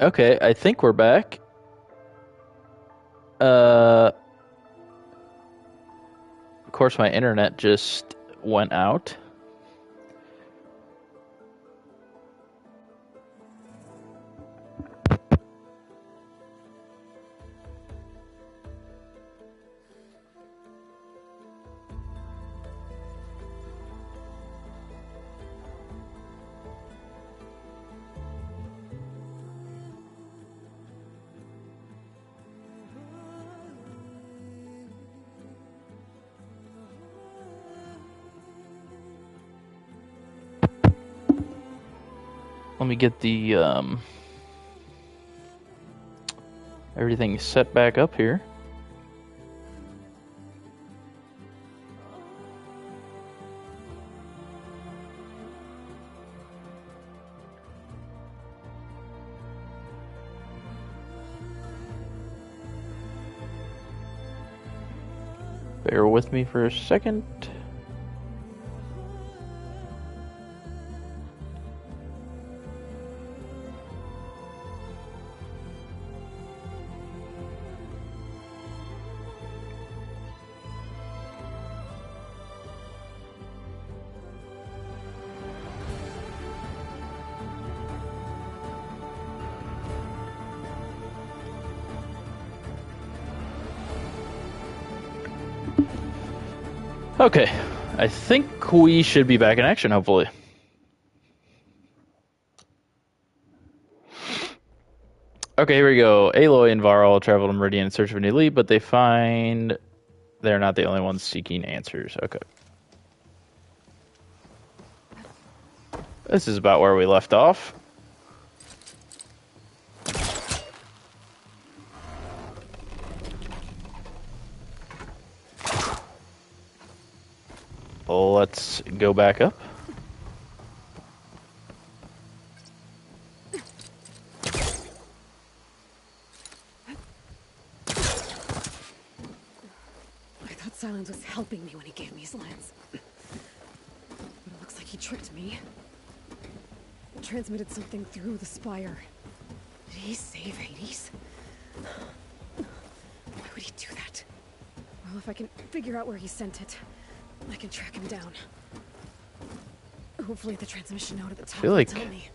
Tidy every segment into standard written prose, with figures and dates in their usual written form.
Okay, I think we're back. Of course, my internet just went out. Let me get the everything set back up here. Bear with me for a second. Okay, I think we should be back in action, hopefully. Okay, here we go. Aloy and Varl travel to Meridian in search of a new lead, but they find they're not the only ones seeking answers. Okay. This is about where we left off. Let's go back up. I thought Silence was helping me when he gave me his lens. But it looks like he tricked me. It transmitted something through the spire. Did he save Hades? Why would he do that? Well, if I can figure out where he sent it, I can track him down. Hopefully the transmission note at the top will tell me.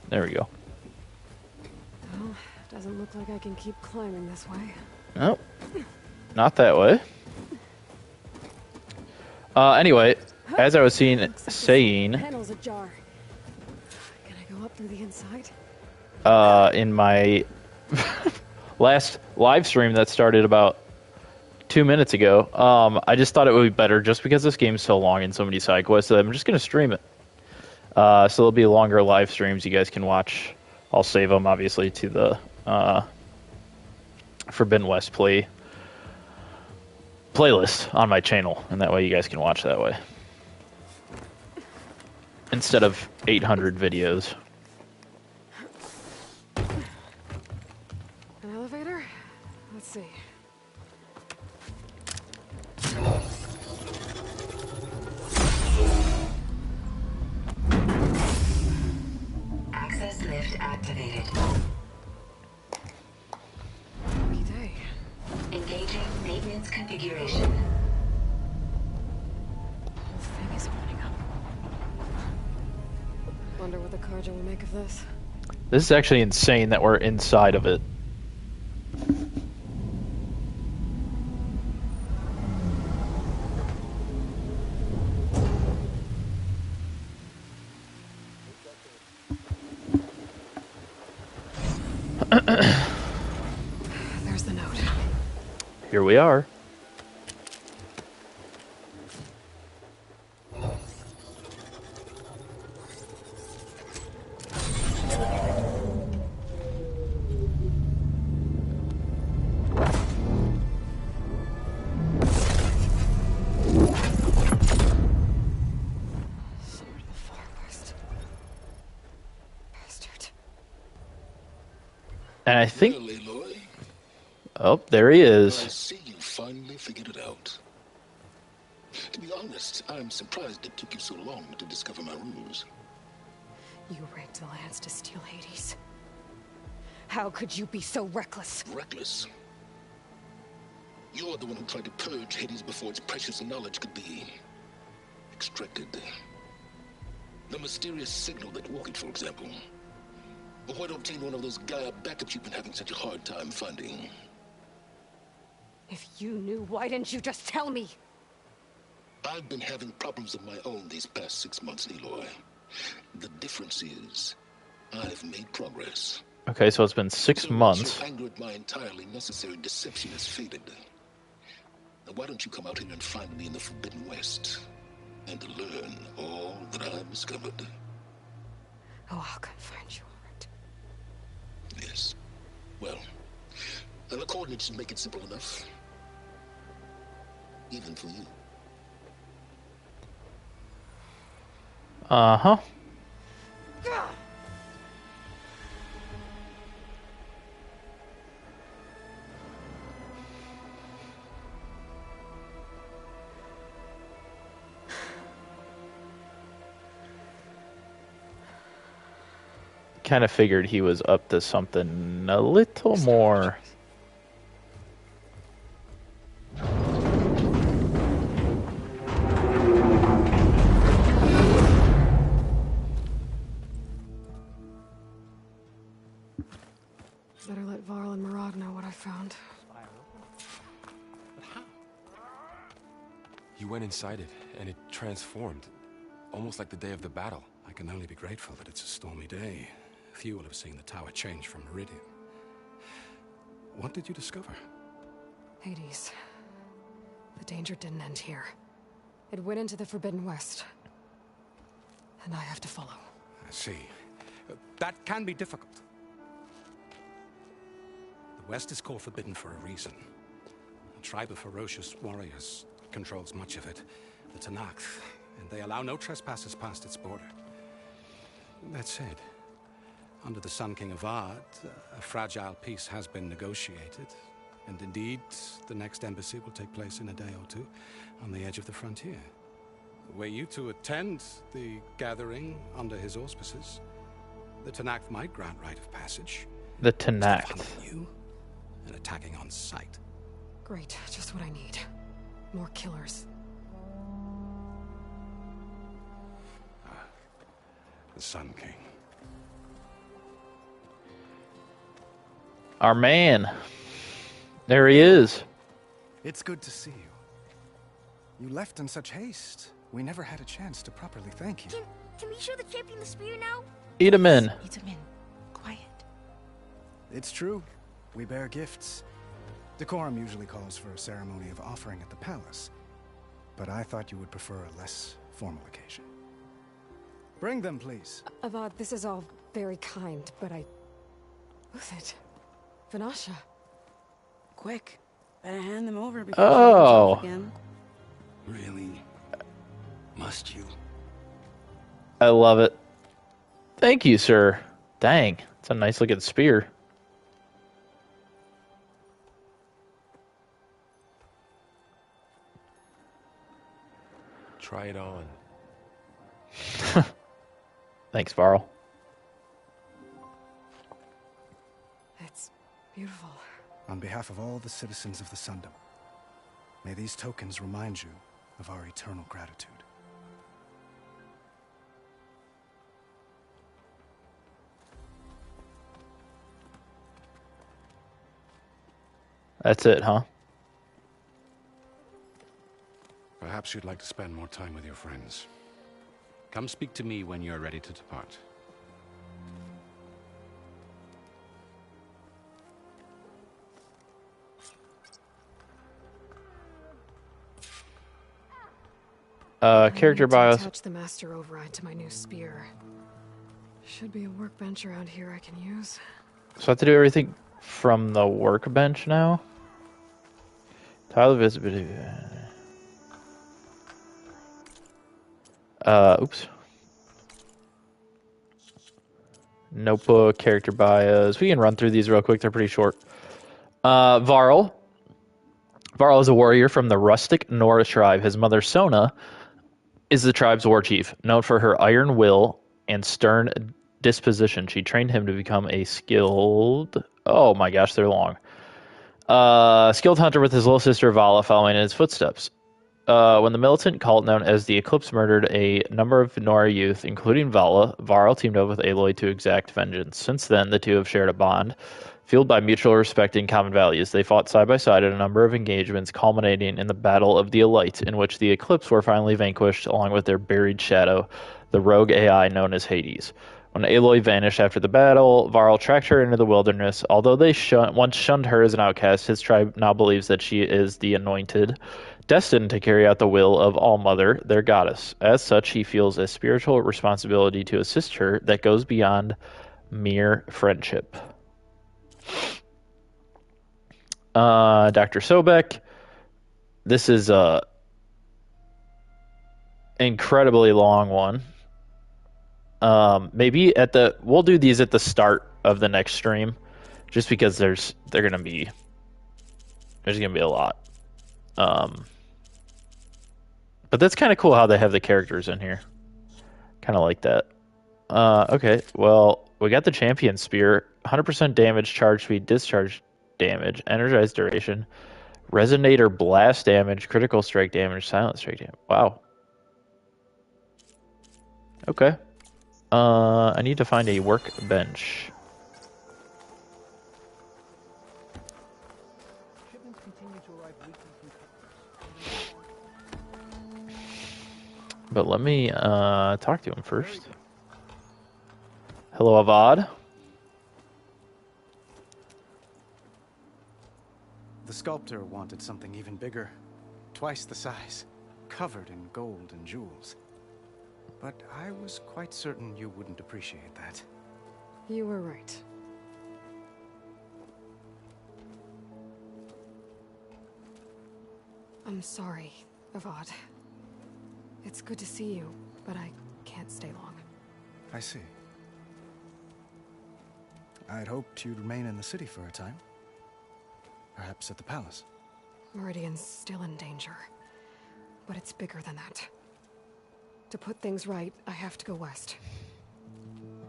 There we go. Well, doesn't look like I can keep climbing this way. Nope. Not that way. Anyway, as I was saying... Panel's ajar. Can I go up through the inside? In my last live stream that started about 2 minutes ago, I just thought it would be better just because this game's so long and so many side quests that I'm just going to stream it. So there'll be longer live streams you guys can watch. I'll save them, obviously, to the Forbidden West playlist on my channel, and that way you guys can watch that way. Instead of 800 videos. An elevator? Let's see. Access lift activated. Lucky day. Engaging maintenance configuration. Whole thing is opening up. Wonder what the Carja will make of this. This is actually insane that we're inside of it. There's the note. Here we are. And I think... Well, Aloy, oh, there he I is. see you finally figured it out. To be honest, I'm surprised it took you so long to discover my ruse. You rigged the Lance to steal Hades. How could you be so reckless? Reckless. You're the one who tried to purge Hades before its precious knowledge could be extracted. The mysterious signal that woke it, for example. Or why to obtain one of those Gaia backups you've been having such a hard time finding. If you knew, why didn't you just tell me? I've been having problems of my own these past 6 months, Aloy. The difference is, I've made progress. Okay, so it's been 6 So months. your anger at my entirely necessary deception has faded. Now why don't you come out here and find me in the Forbidden West, and learn all that I've discovered? Oh, I'll come find you, all right. Yes. Well, and the coordinates should make it simple enough. Even for you. Uh-huh. Kind of figured he was up to something a little more. Better let Varl and Murad know what I found. You went inside it, and it transformed. Almost like the day of the battle. I can only be grateful that it's a stormy day. Few will have seen the tower change from Meridian. What did you discover? Hades. The danger didn't end here. It went into the Forbidden West. And I have to follow. I see. That can be difficult. The West is called Forbidden for a reason. A tribe of ferocious warriors controls much of it, the Tenakth, and they allow no trespassers past its border. That said, under the Sun King Avad, a fragile peace has been negotiated, and indeed, the next embassy will take place in a day or two on the edge of the frontier. Were you to attend the gathering under his auspices, the Tenakth might grant right of passage. The Tenakth. You and attacking on sight. Great, just what I need. More killers. The Sun King. Our man. There he is. It's good to see you. You left in such haste. We never had a chance to properly thank you. Can we show the champion the spear now? Eat him in. Eat him in. Quiet. It's true. We bear gifts. Decorum usually calls for a ceremony of offering at the palace. But I thought you would prefer a less formal occasion. Bring them, please. Avad, this is all very kind, but Who's it? Vanasha. Quick. Better hand them over before Oh. she goes off again. Really? Must you? I love it. Thank you, sir. Dang, it's a nice looking spear. Try it on. Thanks, Varl. It's beautiful. On behalf of all the citizens of the Sundom, may these tokens remind you of our eternal gratitude. That's it, huh? Perhaps you'd like to spend more time with your friends. Come speak to me when you're ready to depart. Character I need to bios. attach the master override to my new spear. Should be a workbench around here I can use. So I have to do everything from the workbench now? Tile visibility. Oops. Notebook, character bios. We can run through these real quick. They're pretty short. Varl. Varl is a warrior from the rustic Nora tribe. His mother, Sona, is the tribe's war chief, known for her iron will and stern disposition. She trained him to become a skilled... Oh my gosh, they're long. Skilled hunter with his little sister Vala following in his footsteps. When the militant cult known as the Eclipse murdered a number of Nora youth, including Vala, Varl teamed up with Aloy to exact vengeance. Since then, the two have shared a bond, fueled by mutual respect and common values. They fought side by side at a number of engagements, culminating in the Battle of the Elite, in which the Eclipse were finally vanquished, along with their buried shadow, the rogue AI known as Hades. When Aloy vanished after the battle, Varl tracked her into the wilderness. Although they once shunned her as an outcast, his tribe now believes that she is the anointed, destined to carry out the will of All-Mother, their goddess. As such, he feels a spiritual responsibility to assist her that goes beyond mere friendship. Dr. Sobek. This is a incredibly long one. Maybe we'll do these at the start of the next stream, just because there's gonna be a lot. But that's kind of cool how they have the characters in here. Kind of like that. Okay, well, we got the champion spear, 100% damage, charge speed, discharge damage, energized duration, resonator blast damage, critical strike damage, silent strike damage. Wow. Okay. I need to find a workbench. But let me talk to him first. Hello, Avad. The sculptor wanted something even bigger, twice the size, covered in gold and jewels. But I was quite certain you wouldn't appreciate that. You were right. I'm sorry, Avad. It's good to see you, but I can't stay long. I see. I'd hoped you'd remain in the city for a time. Perhaps at the palace. Meridian's still in danger, but it's bigger than that. To put things right, I have to go west.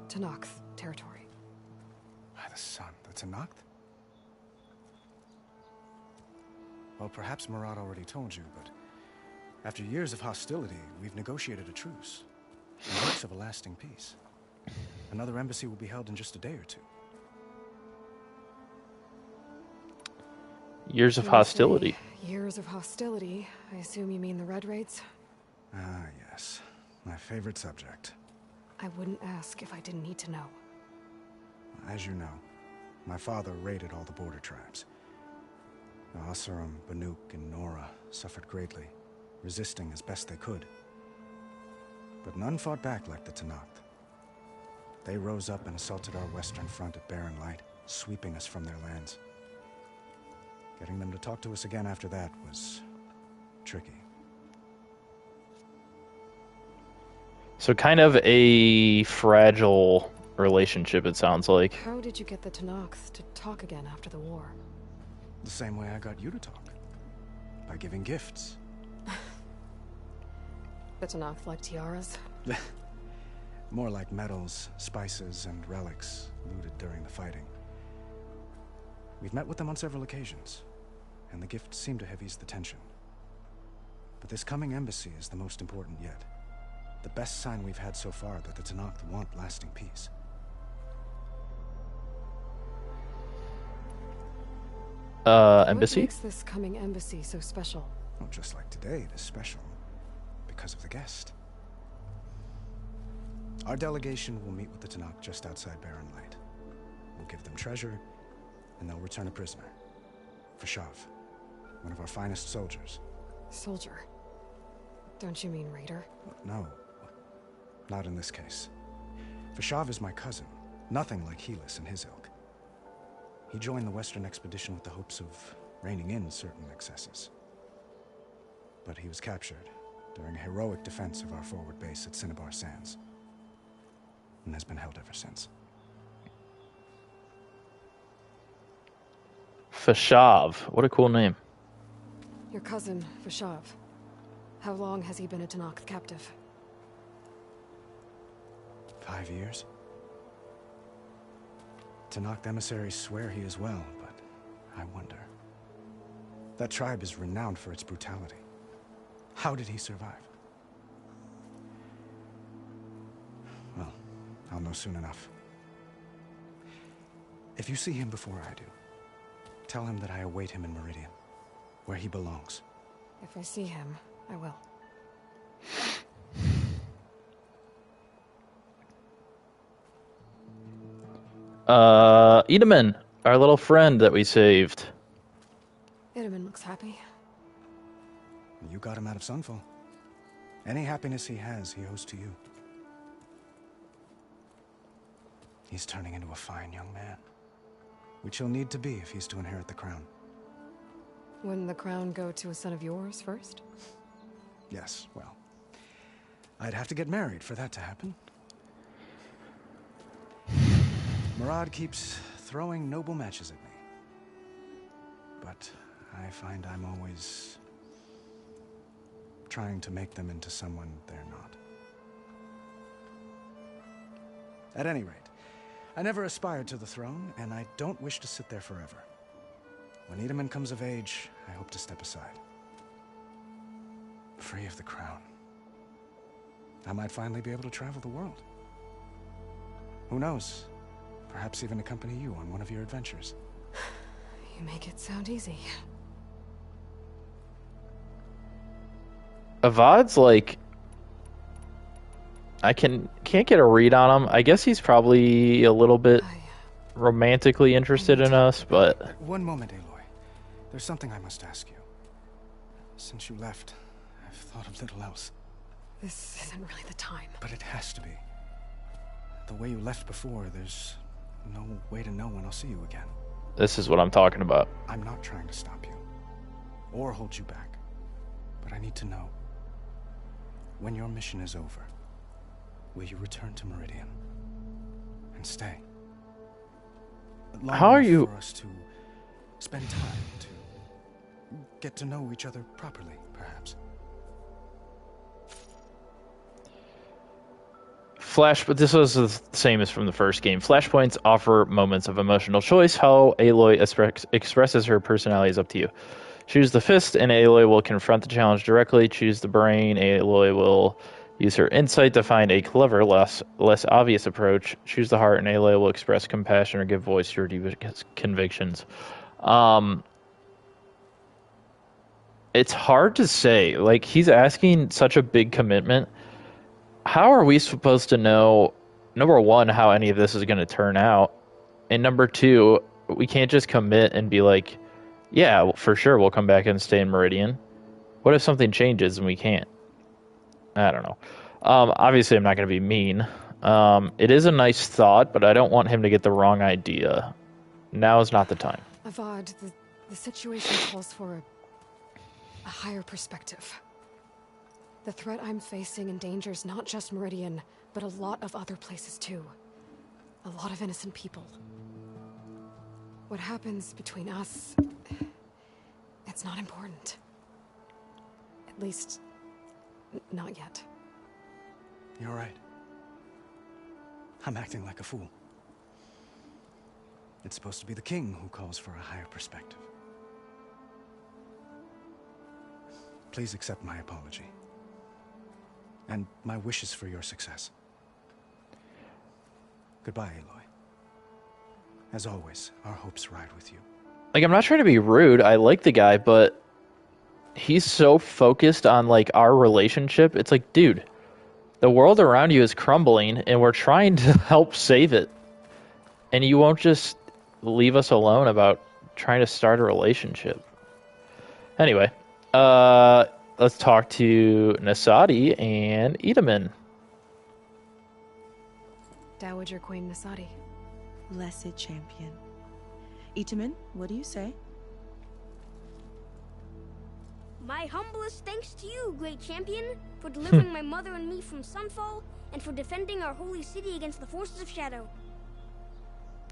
To Nox territory. By the sun, that's a Noct? Well, perhaps Marat already told you, but after years of hostility, we've negotiated a truce, in hopes of a lasting peace. Another embassy will be held in just a day or two. Years of hostility. Years of hostility. I assume you mean the Red Raids? Ah, yes. My favorite subject. I wouldn't ask if I didn't need to know. As you know, my father raided all the border tribes. The Asurum, Banuk, and Nora suffered greatly, resisting as best they could. But none fought back like the Tenakth. They rose up and assaulted our western front at Barren Light, sweeping us from their lands. Getting them to talk to us again after that was tricky. So kind of a fragile relationship, it sounds like. How did you get the Tenakth to talk again after the war? The same way I got you to talk. By giving gifts. The Tenakth like tiaras? More like medals, spices, and relics looted during the fighting. We've met with them on several occasions, and the gifts seem to have eased the tension. But this coming embassy is the most important yet. The best sign we've had so far that the Tenakth want lasting peace. Embassy? What makes this coming embassy so special? Well, just like today, it is special because of the guest. Our delegation will meet with the Tenakth just outside Barren Light. We'll give them treasure, and they'll return a prisoner. Fashav, one of our finest soldiers. Soldier? Don't you mean raider? No, not in this case. Fashav is my cousin, nothing like Helis and his ilk. He joined the Western expedition with the hopes of reining in certain excesses. But he was captured during a heroic defense of our forward base at Cinnabar Sands, and has been held ever since. Fashav. What a cool name. Your cousin, Fashav. How long has he been a Tenakth captive? 5 years? Tanakh emissaries swear he is well, but I wonder. That tribe is renowned for its brutality. How did he survive? Well, I'll know soon enough. If you see him before I do, tell him that I await him in Meridian, where he belongs. If I see him, I will. Edaman, our little friend that we saved. Edaman looks happy. You got him out of Sunfall. Any happiness he has, he owes to you. He's turning into a fine young man, which he'll need to be if he's to inherit the crown. Wouldn't the crown go to a son of yours first? Yes, well, I'd have to get married for that to happen. Murad keeps throwing noble matches at me. But I find I'm always trying to make them into someone they're not. At any rate, I never aspired to the throne, and I don't wish to sit there forever. When Edaman comes of age, I hope to step aside. Free of the crown. I might finally be able to travel the world. Who knows? Perhaps even accompany you on one of your adventures. You make it sound easy. Avad's like... I can't get a read on him. I guess he's probably a little bit romantically interested in us, but... One moment, Aloy. There's something I must ask you. Since you left, I've thought of little else. This isn't really the time. But it has to be. The way you left before, there's no way to know when I'll see you again. This is what I'm talking about. I'm not trying to stop you, or hold you back. But I need to know, when your mission is over, will you return to Meridian? And stay? Long How are enough you... for us to spend time, to get to know each other properly, perhaps. But this was the same as from the first game. Flashpoints offer moments of emotional choice. How Aloy expresses her personality is up to you. Choose the fist, and Aloy will confront the challenge directly. Choose the brain. Aloy will use her insight to find a clever, less obvious approach. Choose the heart, and Aloy will express compassion or give voice to her deepest convictions. It's hard to say. Like, he's asking such a big commitment. How are we supposed to know, number one, how any of this is going to turn out? And number two, we can't just commit and be like, yeah, for sure, we'll come back and stay in Meridian. What if something changes and we can't? I don't know. Obviously, I'm not going to be mean. It is a nice thought, but I don't want him to get the wrong idea. Now is not the time. Avad, the situation calls for a higher perspective. The threat I'm facing endangers not just Meridian, but a lot of other places too. A lot of innocent people. What happens between us, it's not important. At least, not yet. You're right. I'm acting like a fool. It's supposed to be the king who calls for a higher perspective. Please accept my apology. And my wishes for your success. Goodbye, Aloy. As always, our hopes ride with you. Like, I'm not trying to be rude. I like the guy, but he's so focused on, like, our relationship. It's like, dude, the world around you is crumbling, and we're trying to help save it. And you won't just leave us alone about trying to start a relationship. Anyway, let's talk to Nasadi and Edaman. Dowager Queen Nasadi. Blessed champion. Itaman, what do you say? My humblest thanks to you, great champion, for delivering my mother and me from Sunfall, and for defending our holy city against the forces of Shadow.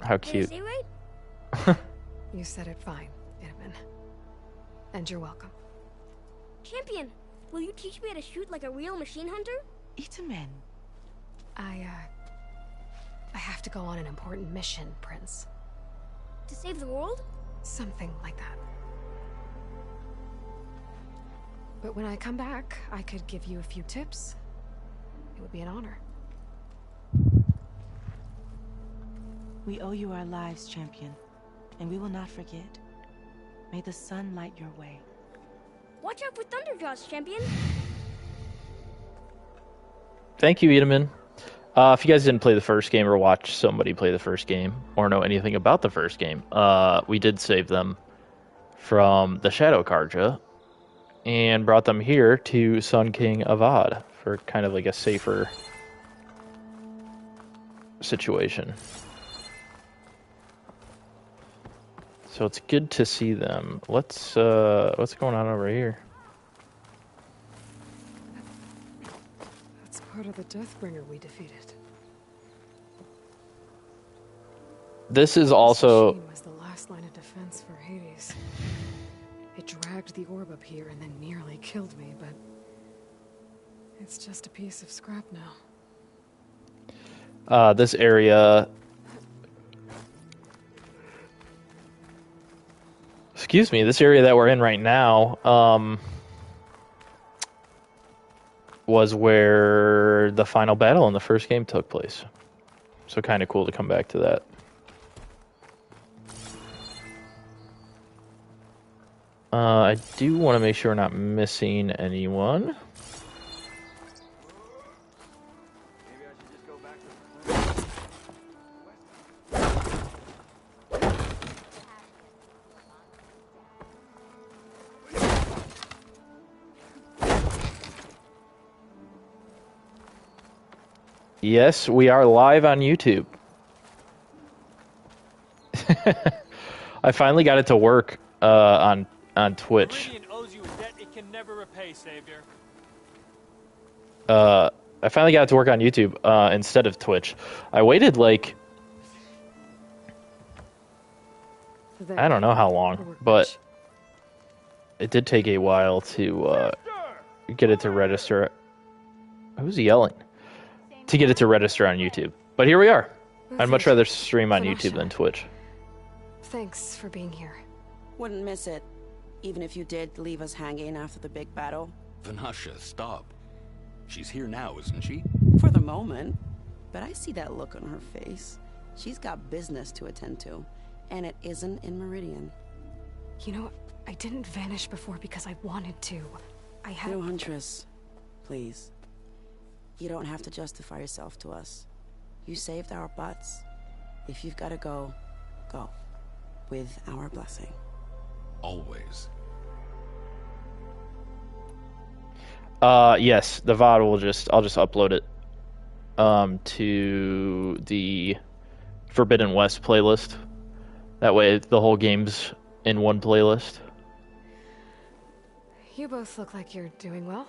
How Did I cute. say right? You said it fine, Edaman. And you're welcome. Champion, will you teach me how to shoot like a real machine hunter? Itaman. I have to go on an important mission, Prince. To save the world? Something like that. But when I come back, I could give you a few tips. It would be an honor. We owe you our lives, champion, and we will not forget. May the sun light your way. Watch out for Thunderjaws, champion. Thank you, Edaman. If you guys didn't play the first game or watch somebody play the first game or know anything about the first game, we did save them from the Shadow Karja and brought them here to Sun King Avad for kind of like a safer situation. So it's good to see them. What's going on over here? That's part of the Deathbringer we defeated. This is also... This machine was the last line of defense for Hades. It dragged the orb up here and then nearly killed me, but it's just a piece of scrap now. This area... Excuse me, this area that we're in right now, was where the final battle in the first game took place. So kind of cool to come back to that. I do want to make sure we're not missing anyone. Yes, we are live on YouTube. I finally got it to work on Twitch. Owes you a debt it can never repay, Savior. I finally got it to work on YouTube instead of Twitch. I waited like I don't know how long, but it did take a while to get it to register. Who's yelling? To get it to register on YouTube. But here we are. I'd much rather stream on YouTube than Twitch. Thanks for being here. Wouldn't miss it, even if you did leave us hanging after the big battle. Vanasha, stop. She's here now, isn't she? For the moment. But I see that look on her face. She's got business to attend to, and it isn't in Meridian. You know, I didn't vanish before because I wanted to. I had... No, Huntress. Please. You don't have to justify yourself to us. You saved our butts. If you've got to go, go. With our blessing. Always. Yes, the VOD I'll just upload it to the Forbidden West playlist. That way the whole game's in one playlist. You both look like you're doing well.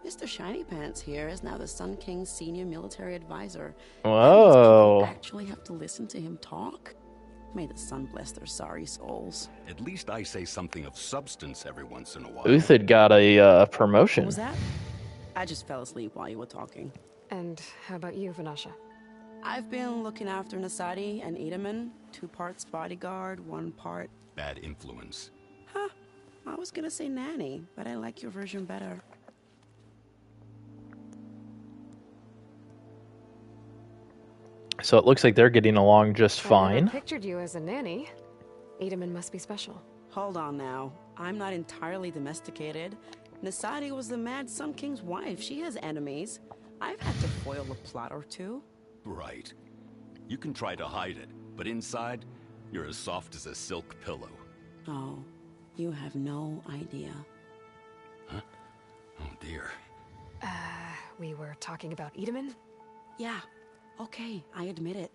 Mr. Shiny Pants here is now the Sun King's senior military advisor. Whoa. People actually have to listen to him talk. May the sun bless their sorry souls. At least I say something of substance every once in a while. Uthid got a promotion. What was that? I just fell asleep while you were talking. And how about you, Vanasha? I've been looking after Nasadi and Edaman. 2 parts bodyguard, 1 part... Bad influence. Huh. I was gonna say nanny, but I like your version better. So it looks like they're getting along just fine. I pictured you as a nanny. Edaman must be special. Hold on now. I'm not entirely domesticated. Nasadi was the Mad Sun King's wife. She has enemies. I've had to foil a plot or 2. Right. You can try to hide it, but inside, you're as soft as a silk pillow. Oh, you have no idea. Huh? Oh dear. We were talking about Edaman? Yeah. Okay, I admit it.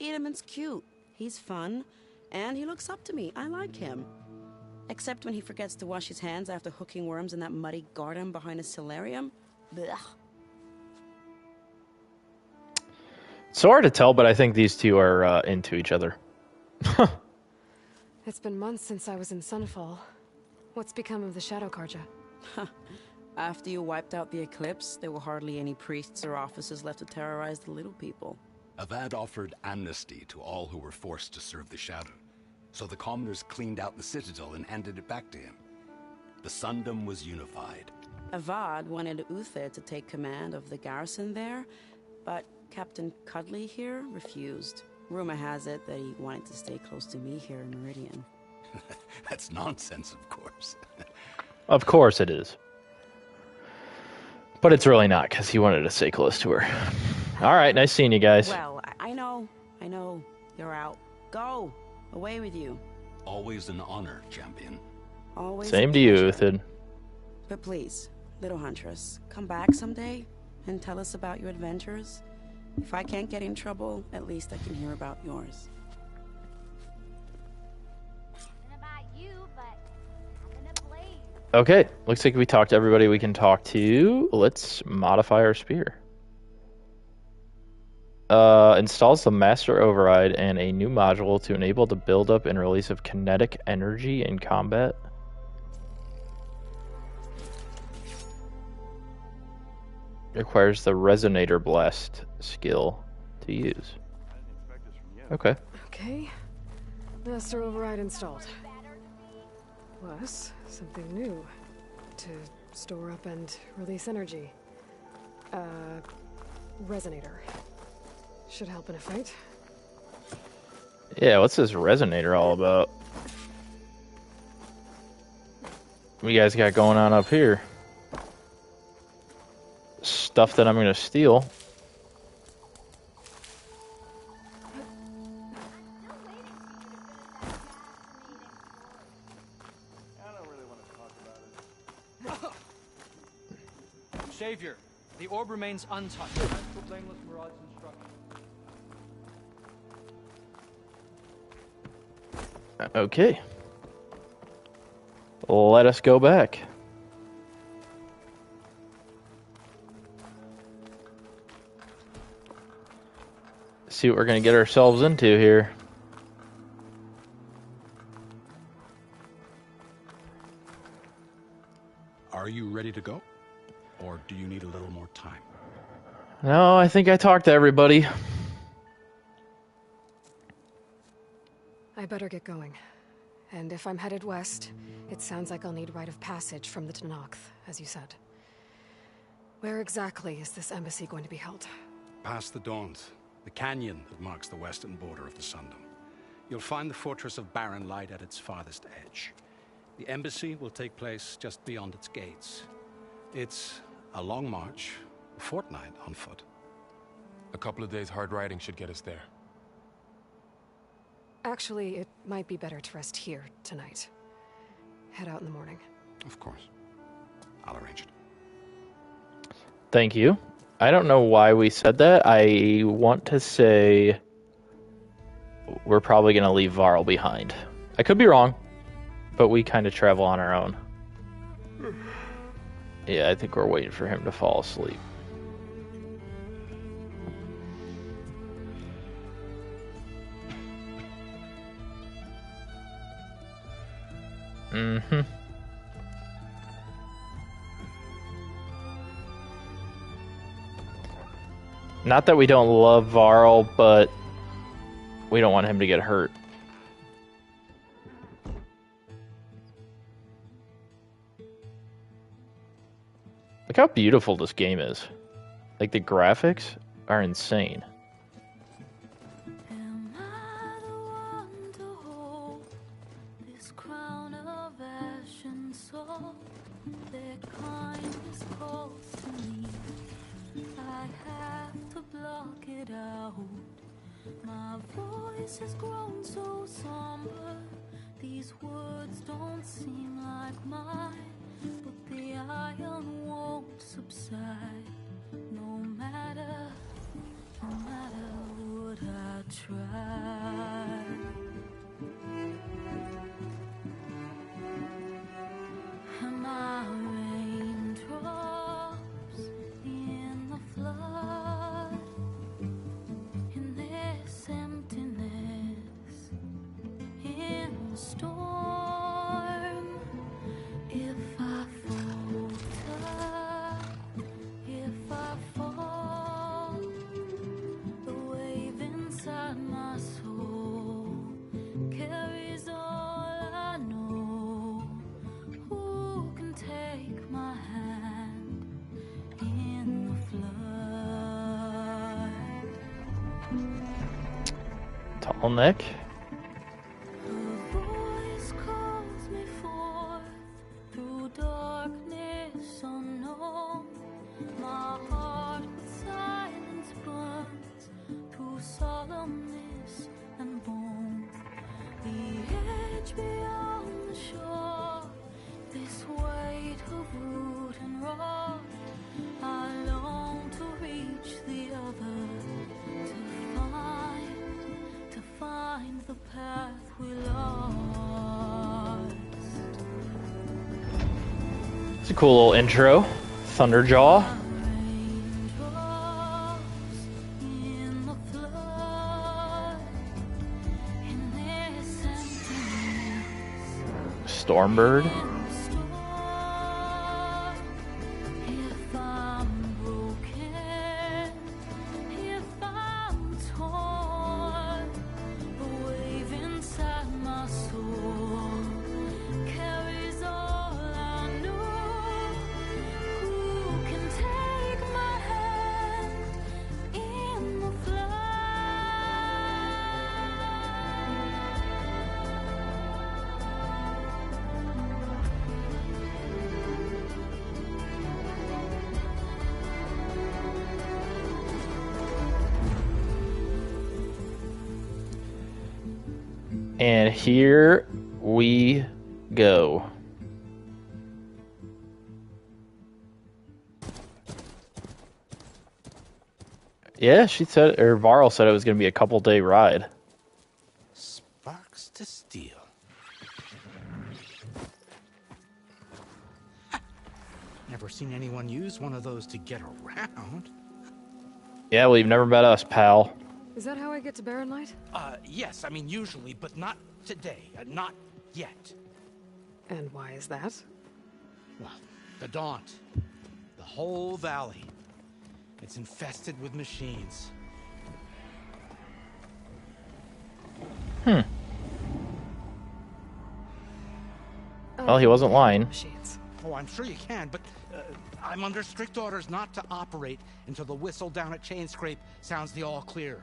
Edaman's cute. He's fun. And he looks up to me. I like him. Except when he forgets to wash his hands after hooking worms in that muddy garden behind a solarium. Blech. It's hard to tell, but I think these two are into each other. It's been months since I was in Sunfall. What's become of the Shadow Karja? After you wiped out the eclipse, there were hardly any priests or officers left to terrorize the little people. Avad offered amnesty to all who were forced to serve the Shadow. So the commoners cleaned out the citadel and handed it back to him. The Sundom was unified. Avad wanted Uther to take command of the garrison there, but Captain Cudley here refused. Rumor has it that he wanted to stay close to me here in Meridian. That's nonsense, of course. Of course it is. But it's really not, because he wanted to stay close to her. All right, nice seeing you guys. Well, I know. You're out. Go! Away with you. Always an honor, champion. Always. Same to you, Uthid. But please, little Huntress, come back someday and tell us about your adventures. If I can't get in trouble, at least I can hear about yours. Okay, looks like we talked to everybody we can talk to. Let's modify our spear. Installs the master override and a new module to enable the buildup and release of kinetic energy in combat. Requires the resonator blast skill to use. Okay. Okay. Master override installed. Plus, something new. To store up and release energy. Resonator. Should help in a fight. Yeah, what's this resonator all about? What you guys got going on up here? Stuff that I'm gonna steal. Savior, the orb remains untouched. As for blameless Murad's instructions. Okay. Let us go back. See what we're going to get ourselves into here. Are you ready to go? Or do you need a little more time? No, I think I talked to everybody. I better get going. And if I'm headed west, it sounds like I'll need rite of passage from the Tenakth, as you said. Where exactly is this embassy going to be held? Past the Dawns, the canyon that marks the western border of the Sundom. You'll find the fortress of Barren Light at its farthest edge. The embassy will take place just beyond its gates. It's a long march, a fortnight on foot. A couple of days hard riding should get us there. Actually, it might be better to rest here tonight. Head out in the morning. Of course. I'll arrange it. Thank you. I don't know why we said that. I want to say we're probably going to leave Varl behind. I could be wrong, but we kind of travel on our own. Yeah, I think we're waiting for him to fall asleep. Mm-hmm. Not that we don't love Varl, but we don't want him to get hurt. Look how beautiful this game is. Like, the graphics are insane. Am I the one to hold this crown of ash and salt? That kindness calls to me. I have to block it out. My voice has grown so somber. These words don't seem like mine. But the iron won't subside. No matter what I try. Am I raindrops in the flood? In this emptiness, in the storm. If I falter, if I fall, the wave Tall neck. Voice calls me forth through darkness unknown. My heart with silence burns through solemnness and bone. The edge beyond the shore, this weight of root and rod. I long to reach the other, to find the path we lost. It's a cool little intro. Thunderjaw. In the flood, in this emptiness, Stormbird. if I'm broken, if I'm torn, the wave inside my soul carries all I know. Who can take my hand in the flood? And here we go. Yeah, she said, or Varl said it was going to be a couple-day ride. Sparks to steel. Never seen anyone use one of those to get around. Yeah, well, you've never met us, pal. Is that how I get to Barren Light? Yes, I mean usually, but not today. Not yet. And why is that? Well, the Daunt. The whole valley. It's infested with machines. Well, he wasn't lying. Machines. Oh, I'm sure you can, but I'm under strict orders not to operate until the whistle down at Chain Scrape sounds the all clear.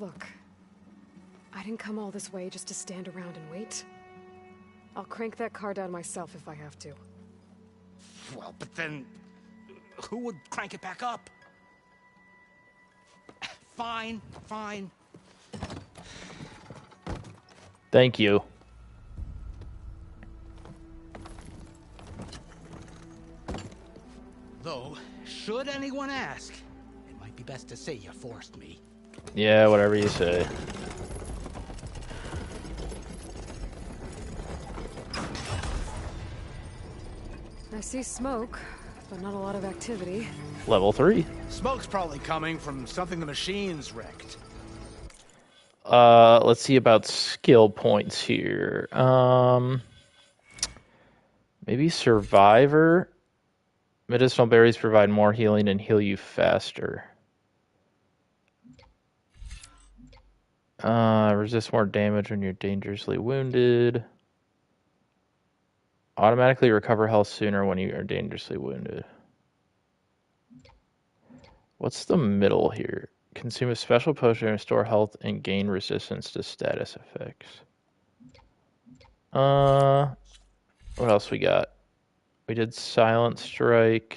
Look, I didn't come all this way just to stand around and wait. I'll crank that car down myself if I have to. Well, but then who would crank it back up? Fine, fine. Thank you. Though, should anyone ask, it might be best to say you forced me. Yeah, whatever you say. I see smoke, but not a lot of activity. Level 3. Smoke's probably coming from something the machines wrecked. Let's see about skill points here. Maybe Survivor. Medicinal berries provide more healing and heal you faster. Resist more damage when you're dangerously wounded. Automatically recover health sooner when you are dangerously wounded. What's the middle here? Consume a special potion to restore health and gain resistance to status effects. What else we got? We did Silent Strike.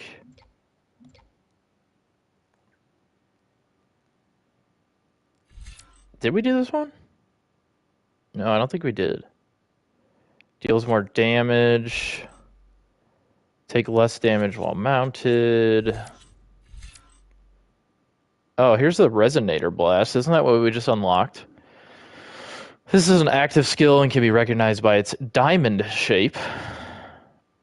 Did we do this one? No, I don't think we did. Deals more damage. Take less damage while mounted. Oh, here's the Resonator Blast. Isn't that what we just unlocked? This is an active skill and can be recognized by its diamond shape.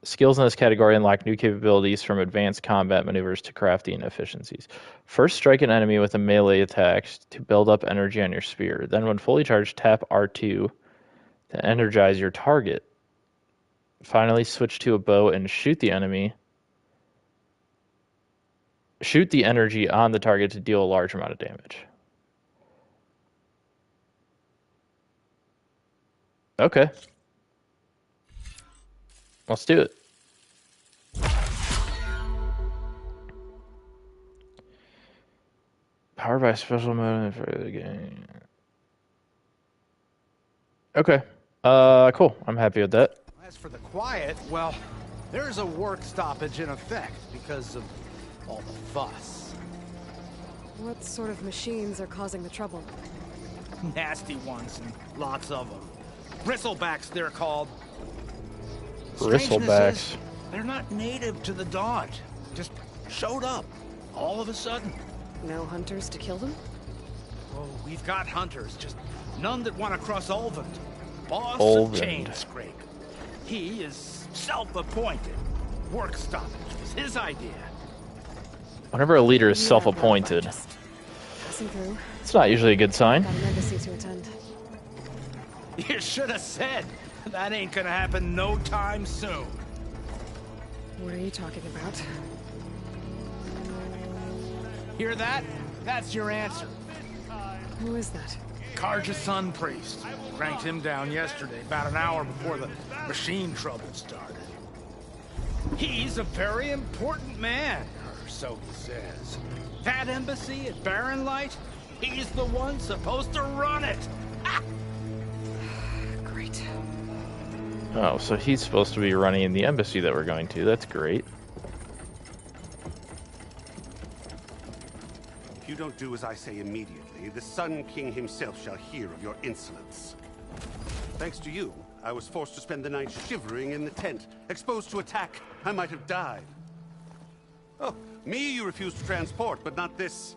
Skills in this category unlock new capabilities from advanced combat maneuvers to crafting efficiencies. First, strike an enemy with a melee attack to build up energy on your spear. Then, when fully charged, tap R2 to energize your target. Finally, switch to a bow and shoot the enemy. Shoot the energy on the target to deal a large amount of damage. Okay. Let's do it. Powered by special mode for the game. Okay. Cool. I'm happy with that. As for the quiet, well, there's a work stoppage in effect because of all the fuss. What sort of machines are causing the trouble? Nasty ones, and lots of them. Bristlebacks, they're called. Bristlebacks. They're not native to the Daunt. Just showed up, all of a sudden. No hunters to kill them? Oh, we've got hunters, just none that want to cross Ulvund. Boss Ulvund. of Chainscrape. He is self-appointed. Work stoppage was his idea. Whenever a leader is self-appointed, Passing through. it's not usually a good sign. Got an embassy to attend. You should have said. That ain't gonna happen no time soon. What are you talking about? Hear that? That's your answer. Who is that? Karja's son priest. Cranked him down yesterday, about an hour before the machine trouble started. He's a very important man, or so he says. That embassy at Barren Light, he's the one supposed to run it. Great. Oh, so he's supposed to be running the embassy that we're going to. That's great. If you don't do as I say immediately, the Sun King himself shall hear of your insolence. Thanks to you, I was forced to spend the night shivering in the tent. Exposed to attack, I might have died. Oh, me you refused to transport, but not this...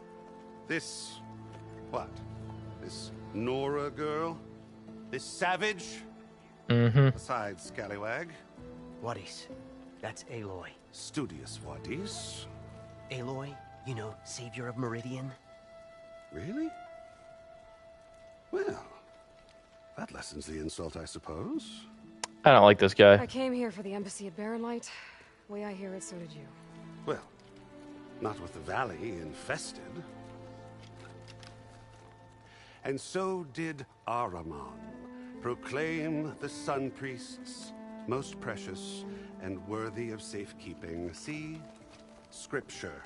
what? This Nora girl? This savage? Mm-hmm. Besides, scallywag. Wadis. That's Aloy. Studious Wadis. Aloy, you know, savior of Meridian. Really? Well, that lessens the insult, I suppose. I don't like this guy. I came here for the embassy at Barren Light. Way I hear it, so did you. Well, not with the valley infested. And so did Ahriman, proclaim the Sun Priests most precious and worthy of safekeeping. See? Scripture.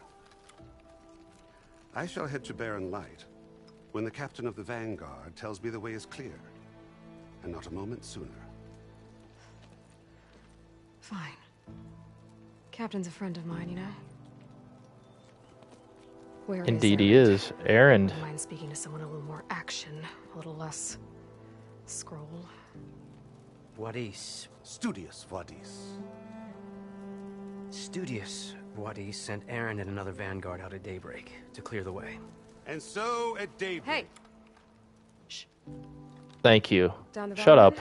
I shall head to Barren Light when the captain of the Vanguard tells me the way is clear, and not a moment sooner. Fine. Captain's a friend of mine, you know? Where Indeed is he is. Errand. Don't mind speaking to someone a little more action, a little less scroll. Wadis. Studious Wadis. Studious Wadis sent Aaron and another Vanguard out at daybreak to clear the way. And so at daybreak... Hey! Thank you. Down the Shut valley? up.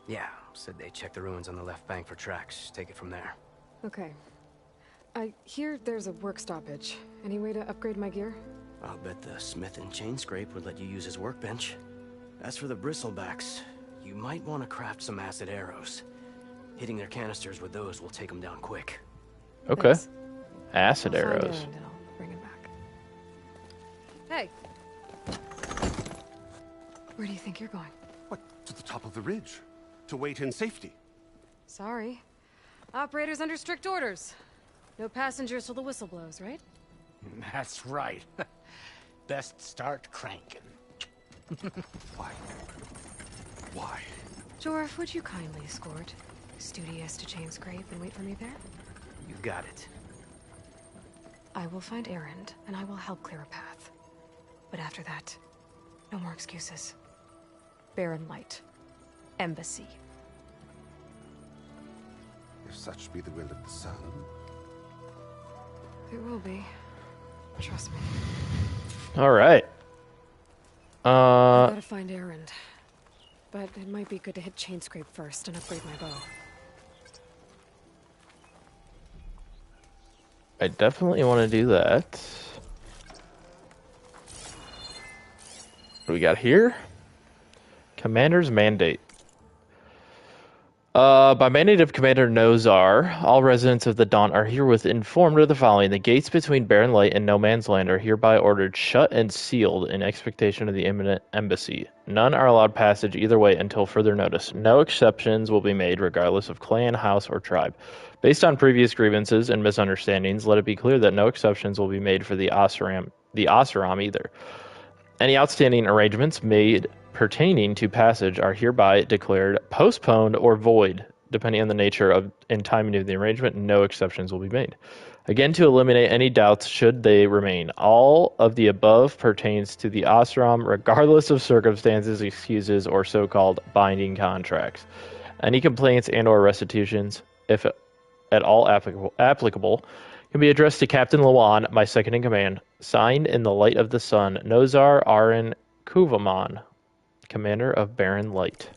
Yeah, said they checked the ruins on the left bank for tracks. Take it from there. Okay. I hear there's a work stoppage. Any way to upgrade my gear? I'll bet the Smith and Chainscrape would let you use his workbench. As for the Bristlebacks, you might want to craft some acid arrows. Hitting their canisters with those will take them down quick. Okay. Thanks. Acid I'll find arrows. Aaron and I'll bring him back. Hey! Where do you think you're going? What? To the top of the ridge. To wait in safety. Sorry. Operator's under strict orders. No passengers till the whistle blows, right? That's right. Best start cranking. Why? Why? Jorf, would you kindly escort Studious to Chainscrape and wait for me there? You got it. I will find Erend, and I will help clear a path. But after that, no more excuses. Barren Light. Embassy. If such be the will of the sun. It will be. Trust me. All right. I gotta find Erend. But it might be good to hit Chainscrape first and upgrade my bow. I definitely want to do that. What do we got here? Commander's Mandate. By mandate of Commander Nozar, all residents of the Daunt are herewith informed of the following. The gates between Barren Light and No Man's Land are hereby ordered shut and sealed in expectation of the imminent embassy. None are allowed passage either way until further notice. No exceptions will be made regardless of clan, house, or tribe. Based on previous grievances and misunderstandings, let it be clear that no exceptions will be made for the the Oseram either. Any outstanding arrangements made pertaining to passage are hereby declared postponed or void, depending on the nature of and timing of the arrangement, and no exceptions will be made. Again, to eliminate any doubts should they remain, all of the above pertains to the Oseram, regardless of circumstances, excuses, or so-called binding contracts. Any complaints and or restitutions, if at all applicable, can be addressed to Captain Lawan, my second in command, signed in the light of the sun, Nozar Arin Kuvaman, commander of Barren Light.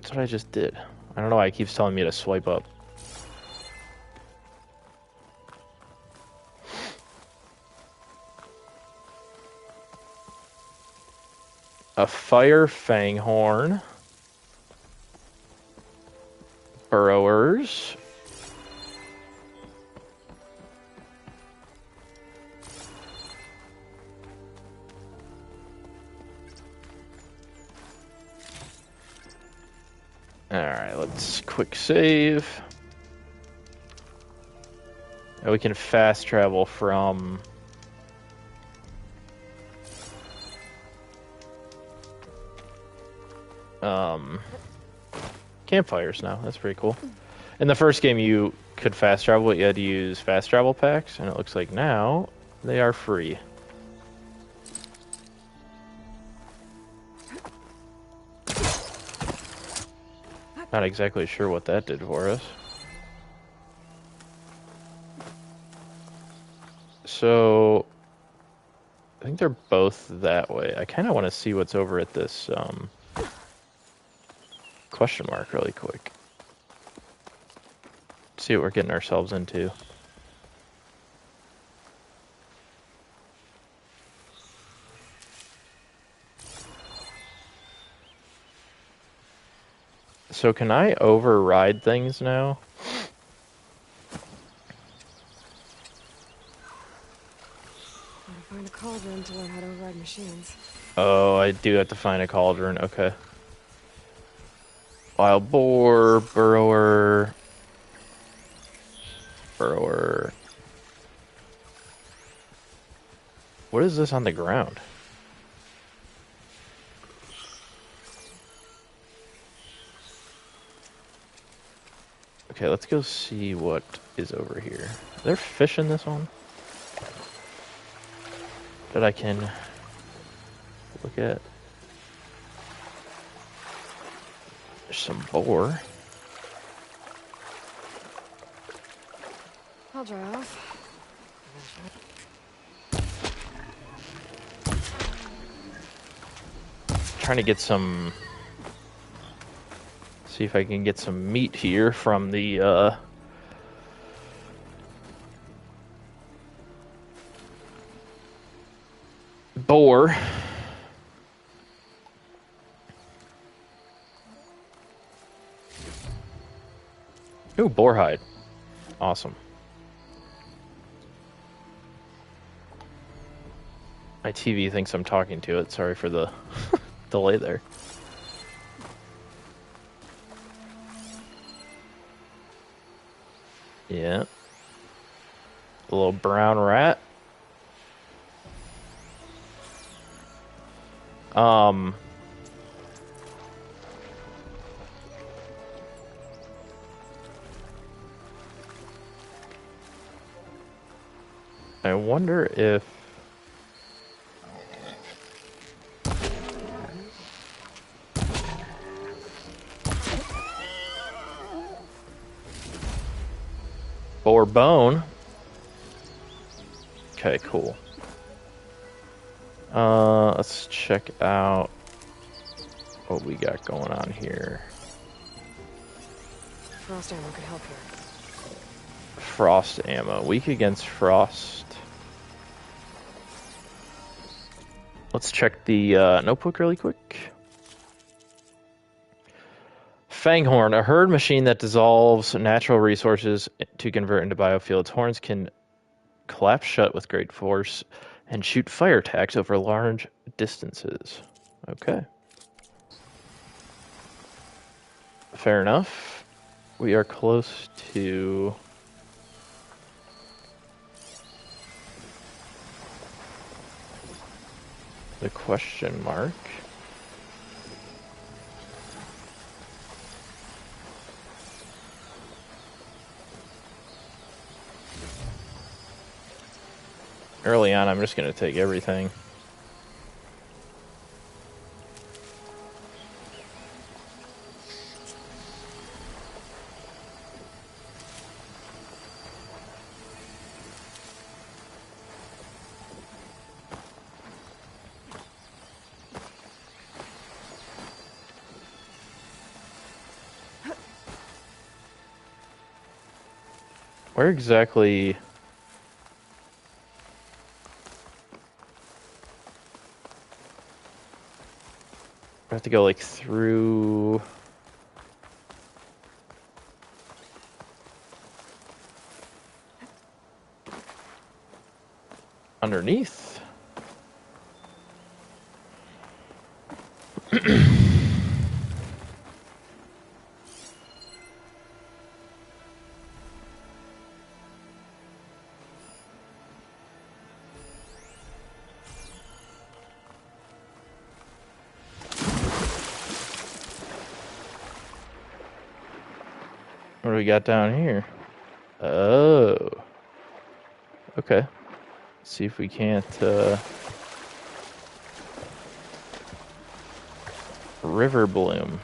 That's what I just did. I don't know why it keeps telling me to swipe up. A fire fanghorn. Burrowers. Alright, let's quick save. And we can fast travel from campfires now. That's pretty cool. In the first game you could fast travel, but you had to use fast travel packs, and it looks like now they are free. Not exactly sure what that did for us. So I think they're both that way. I kind of want to see what's over at this question mark really quick. See what we're getting ourselves into. So can I override things now? Gotta find a cauldron to learn how to override machines. Oh, I do have to find a cauldron. Okay. Wild boar, burrower. Burrower. What is this on the ground? Okay, let's go see what is over here. Are there fish in this one that I can look at? There's some boar. I'll dry off. Trying to get some... See if I can get some meat here from the boar. Ooh, boar hide. Awesome. My TV thinks I'm talking to it. Sorry for the delay there. Yeah. A little brown rat. I wonder if boar bone. Okay, cool. Let's check out what we got going on here. Frost ammo could help here. Frost ammo. Weak against frost. Let's check the notebook really quick. Fanghorn, a herd machine that dissolves natural resources to convert into biofuels. Horns can collapse shut with great force, and shoot fire attacks over large distances. Okay. Fair enough. We are close to... the question mark. Early on, I'm just going to take everything. Where exactly... I have to go, like, through... underneath. What do we got down here? Oh. Okay. Let's see if we can't, River Bloom.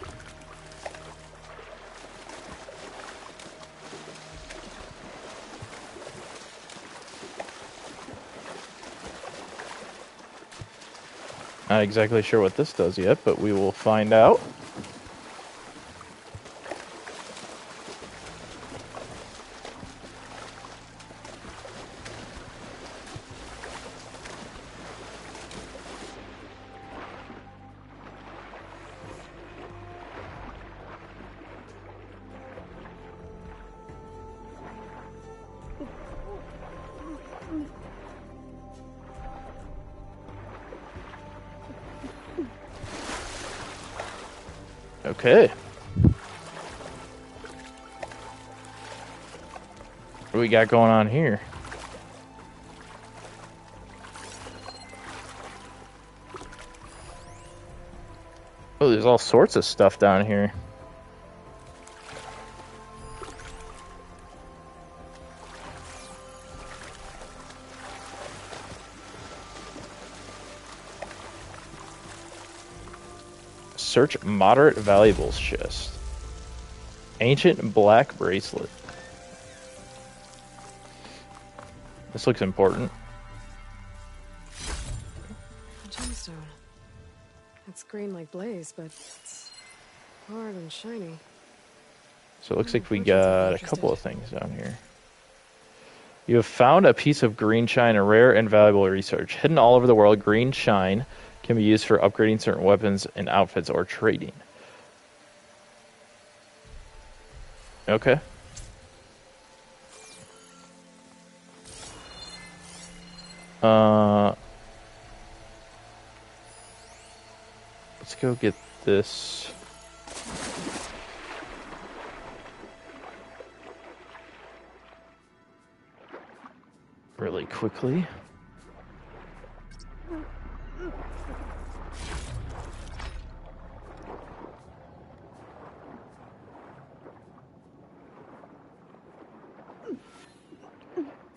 Not exactly sure what this does yet, but we will find out. Okay. What do we got going on here? Oh, there's all sorts of stuff down here. Search moderate valuables chest. Ancient black bracelet. This looks important. A gemstone. It's green like blaze, but it's hard and shiny. So it looks like we got a couple of things down here. You have found a piece of green shine, a rare and valuable research. Hidden all over the world, green shine can be used for upgrading certain weapons and outfits or trading. Okay. Let's go get this. Really quickly.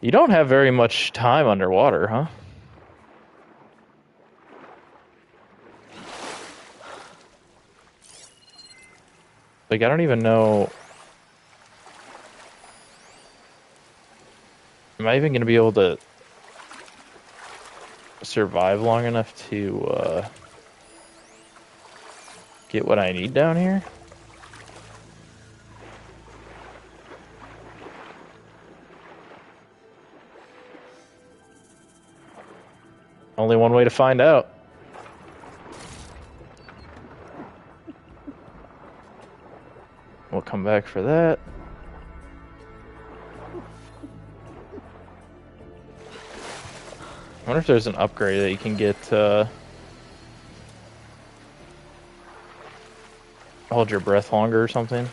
You don't have very much time underwater, huh? Like, I don't even know... Am I even going to be able to survive long enough to get what I need down here? Only one way to find out. We'll come back for that. I wonder if there's an upgrade that you can get, hold your breath longer or something.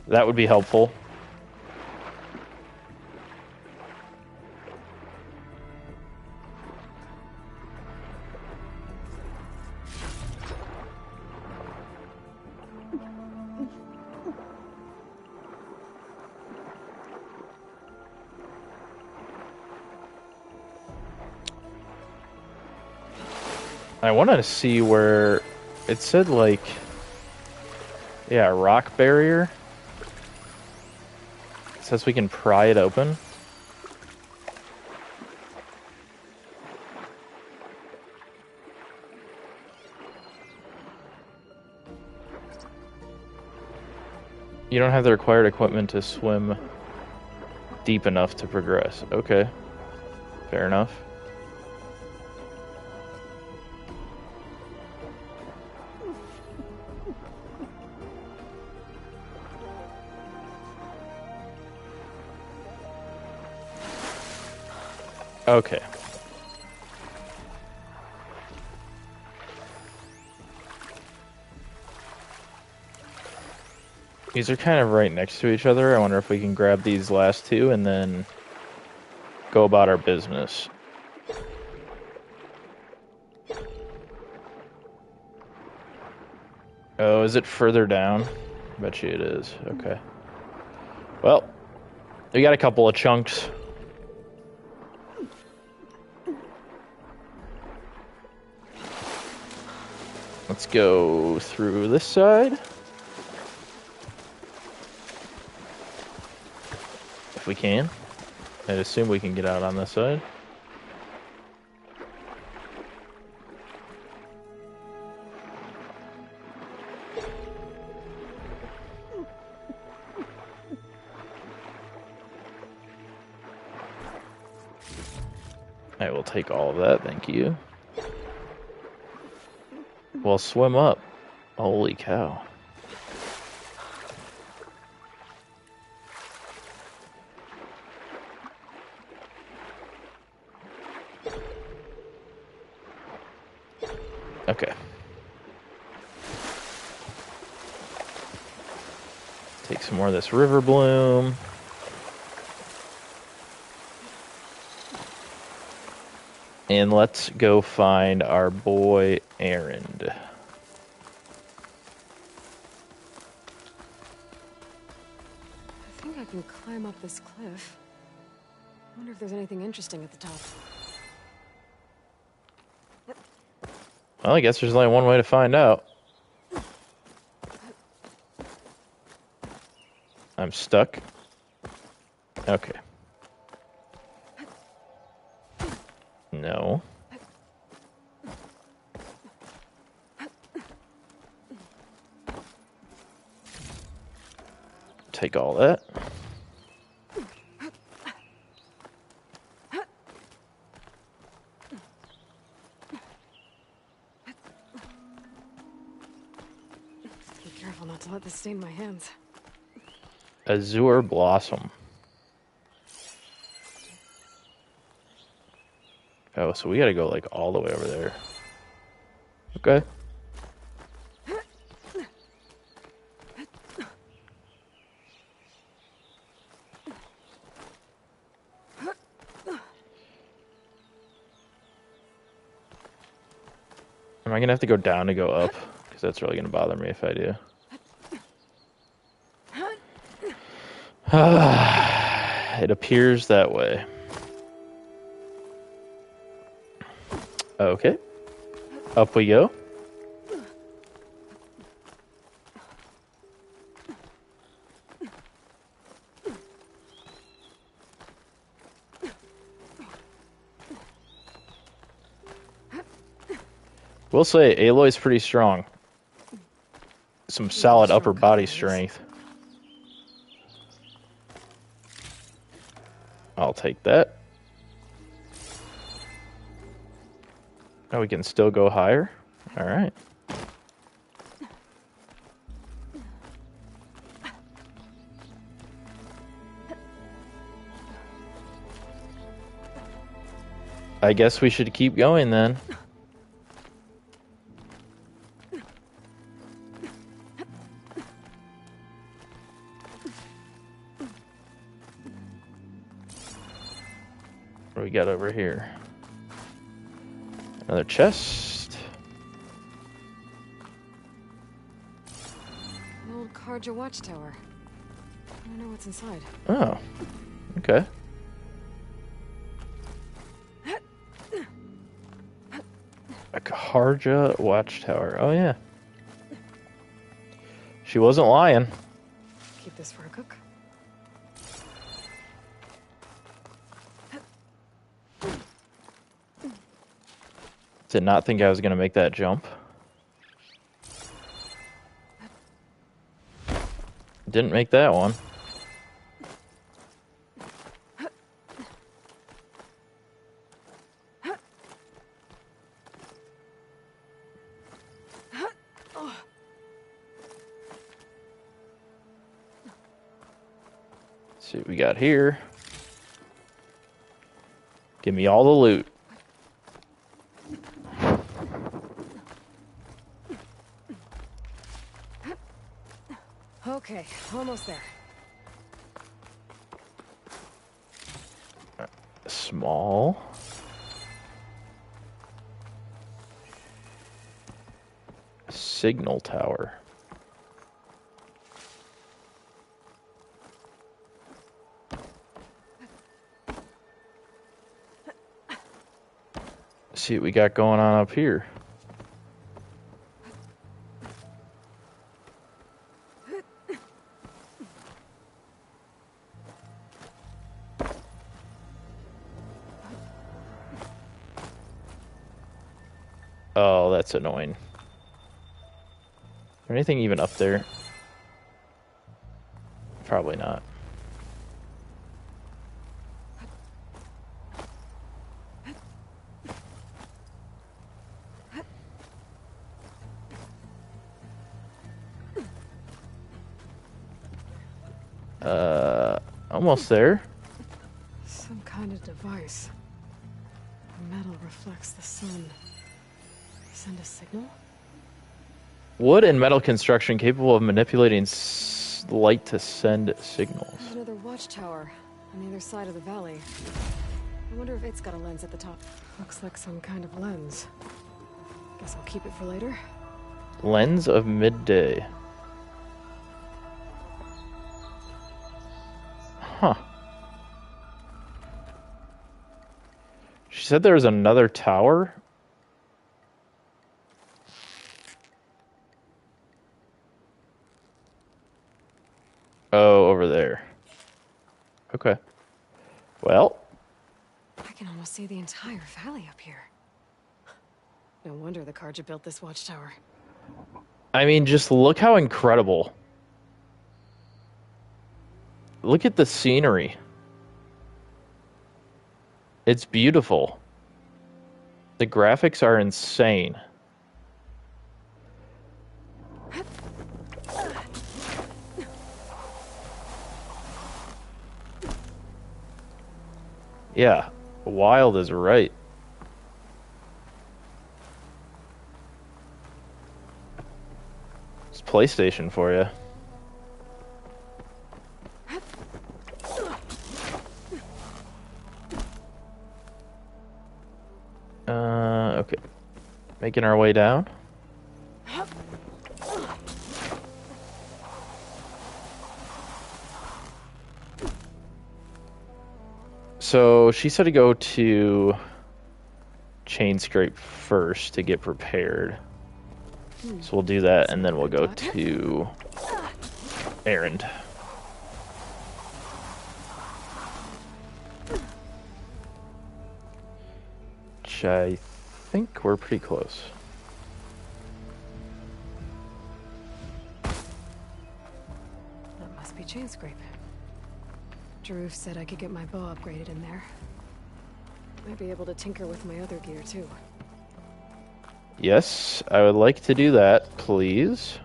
That would be helpful. I want to see where it said, like, yeah, rock barrier. It says we can pry it open. You don't have the required equipment to swim deep enough to progress. Okay. Fair enough. Okay. These are kind of right next to each other. I wonder if we can grab these last two and then go about our business. Oh, is it further down? Bet you it is. Okay. Well, we got a couple of chunks. Let's go through this side. If we can. I assume we can get out on this side. I will take all of that, thank you. Well, swim up. Holy cow. Okay. Take some more of this river bloom. And let's go find our boy Errand. I think I can climb up this cliff. I wonder if there's anything interesting at the top. Well, I guess there's only one way to find out. I'm stuck. Okay. No. Take all that. Be careful not to let this stain my hands. Azure Blossom. Oh, so we gotta go like all the way over there. Okay. Am I gonna have to go down to go up? Because that's really gonna bother me if I do. It appears that way. Okay. Up we go. We'll say Aloy's pretty strong. Some solid upper body strength. I'll take that. Oh, we can still go higher? All right. I guess we should keep going then. What do we got over here? Another chest. An old Karja watchtower. I don't know what's inside. Oh, okay. A Karja watchtower. Oh yeah. She wasn't lying. Keep this for a cook. Did not think I was gonna make that jump. Didn't make that one. Let's see what we got here. Give me all the loot. Okay, almost there. Small. Signal tower. Let's see what we got going on up here. Oh, that's annoying. Is there anything even up there? Probably not. Almost there. Some kind of device. The metal reflects the sun. Send a signal? Wood and metal construction capable of manipulating light to send signals. There's another watchtower on the other side of the valley. I wonder if it's got a lens at the top. Looks like some kind of lens. Guess I'll keep it for later. Lens of midday. Huh. She said there was another tower. Oh, over there. Okay. Well. I can almost see the entire valley up here. No wonder the Karja built this watchtower. I mean, just look how incredible. Look at the scenery. It's beautiful. The graphics are insane. Yeah, wild is right. It's PlayStation for you. Okay. Making our way down. So she said to go to chain scrape first to get prepared. So we'll do that and then we'll go to errand. Which I think we're pretty close. That must be chain scrape. Drew said I could get my bow upgraded in there. Might be able to tinker with my other gear too. Yes, I would like to do that, please.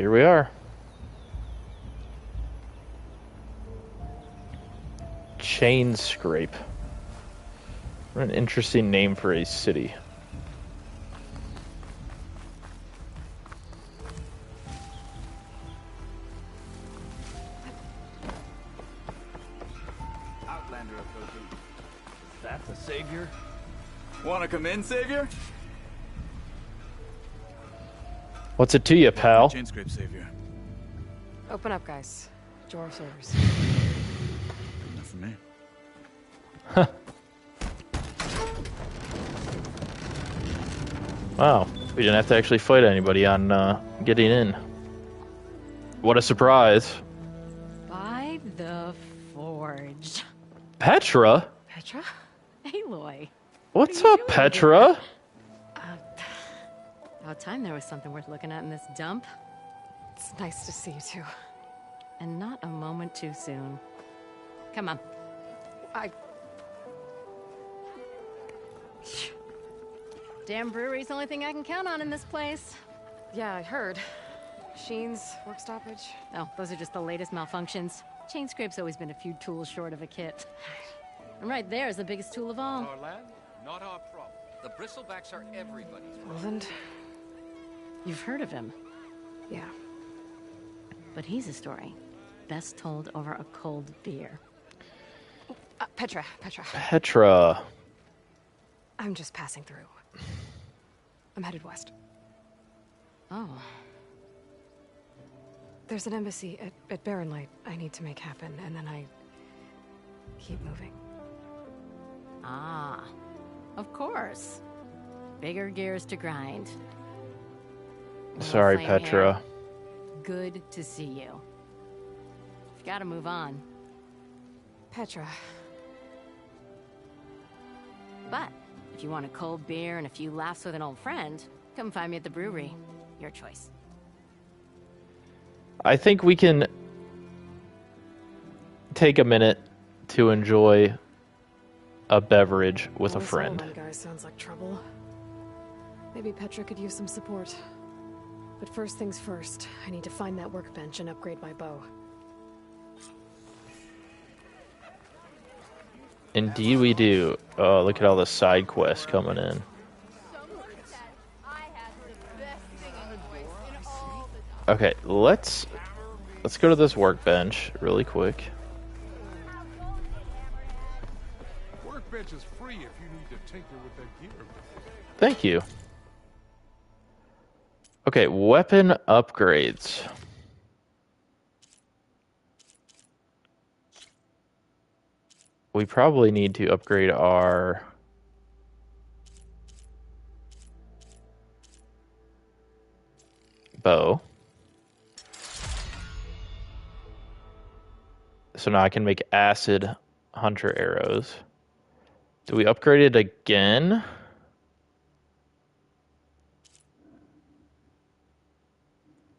here we are. Chain Scrape. What an interesting name for a city. Outlander approaching. Is that the Savior? Wanna come in, Savior? What's it to you, pal? Chain Scrape, Savior. Open up, guys. Jor's orders. Enough for me. Huh. Wow, we didn't have to actually fight anybody on getting in. What a surprise. By the Forge. Petra? Petra? Aloy. What's up, Petra? About time there was something worth looking at in this dump. It's nice to see you too. And not a moment too soon. Come on. Damn brewery's the only thing I can count on in this place. Yeah, I heard. Machines, work stoppage. Oh, those are just the latest malfunctions. Chain Scrape's always been a few tools short of a kit. And right there is the biggest tool of all. Our land, not our problem. The bristlebacks are everybody's problem. Roland? You've heard of him. Yeah. But he's a story best told over a cold beer. Petra. Petra. I'm just passing through. I'm headed west. Oh. There's an embassy at Barren Light I need to make happen, and then I keep moving. Ah. Of course. Bigger gears to grind. Sorry, Same Petra. here. Good to see you. You've got to move on. Petra. But if you want a cold beer and a few laughs with an old friend, come find me at the brewery. Your choice. I think we can take a minute to enjoy a beverage with a This friend. Old guy sounds like trouble. Maybe Petra could use some support. But first things first, I need to find that workbench and upgrade my bow. Indeed we do. Oh, look at all the side quests coming in. Okay, let's go to this workbench really quick. Workbench is free if you need to tinker with that gear. Thank you. Okay, weapon upgrades. We probably need to upgrade our bow. So now I can make acid hunter arrows. Do we upgrade it again?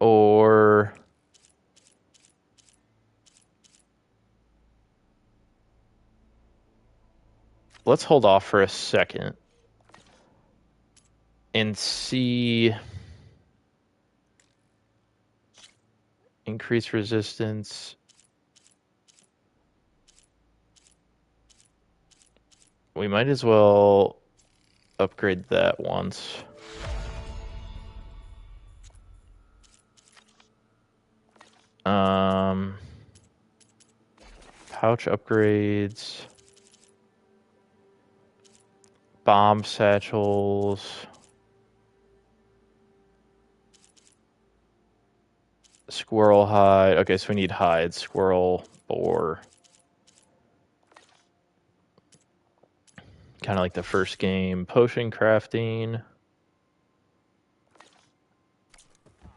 Or let's hold off for a second and see. Increase resistance. We might as well upgrade that once. Pouch upgrades. Bomb satchels. Squirrel hide. Okay, so we need hides. Squirrel, boar. Kind of like the first game. Potion crafting.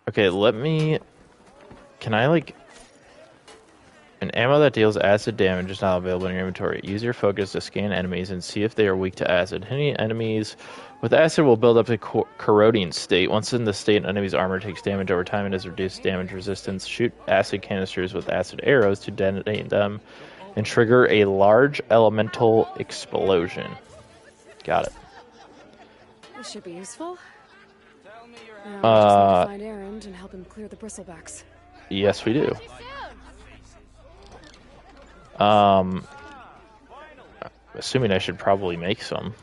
Okay, let me... Can I, like... An ammo that deals acid damage is not available in your inventory. Use your focus to scan enemies and see if they are weak to acid. Hitting enemies with acid will build up a corroding state. Once in the state, an enemy's armor takes damage over time and has reduced damage resistance. Shoot acid canisters with acid arrows to detonate them and trigger a large elemental explosion. Got it. This should be useful. Now we just need to find Erend and help him clear the bristlebacks. Yes, we do. Assuming I should probably make some.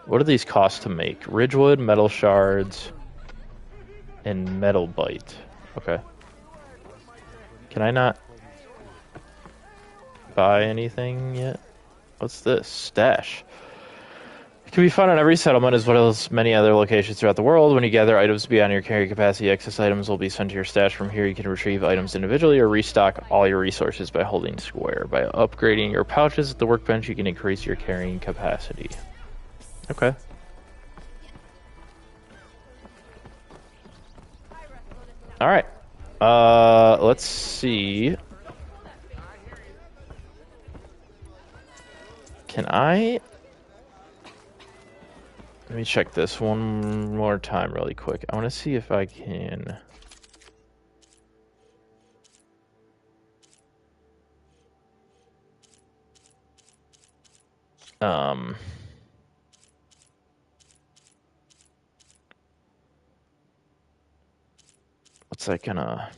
What do these cost to make? Ridgewood, metal shards, and metal bite. Okay. Can I not buy anything yet? What's this? Stash. It can be found on every settlement as well as many other locations throughout the world. When you gather items beyond your carry capacity, excess items will be sent to your stash. From here, you can retrieve items individually or restock all your resources by holding square. By upgrading your pouches at the workbench, you can increase your carrying capacity. Okay. All right. Let's see. Can I... Let me check this one more time really quick. I want to see if I can... What's that gonna...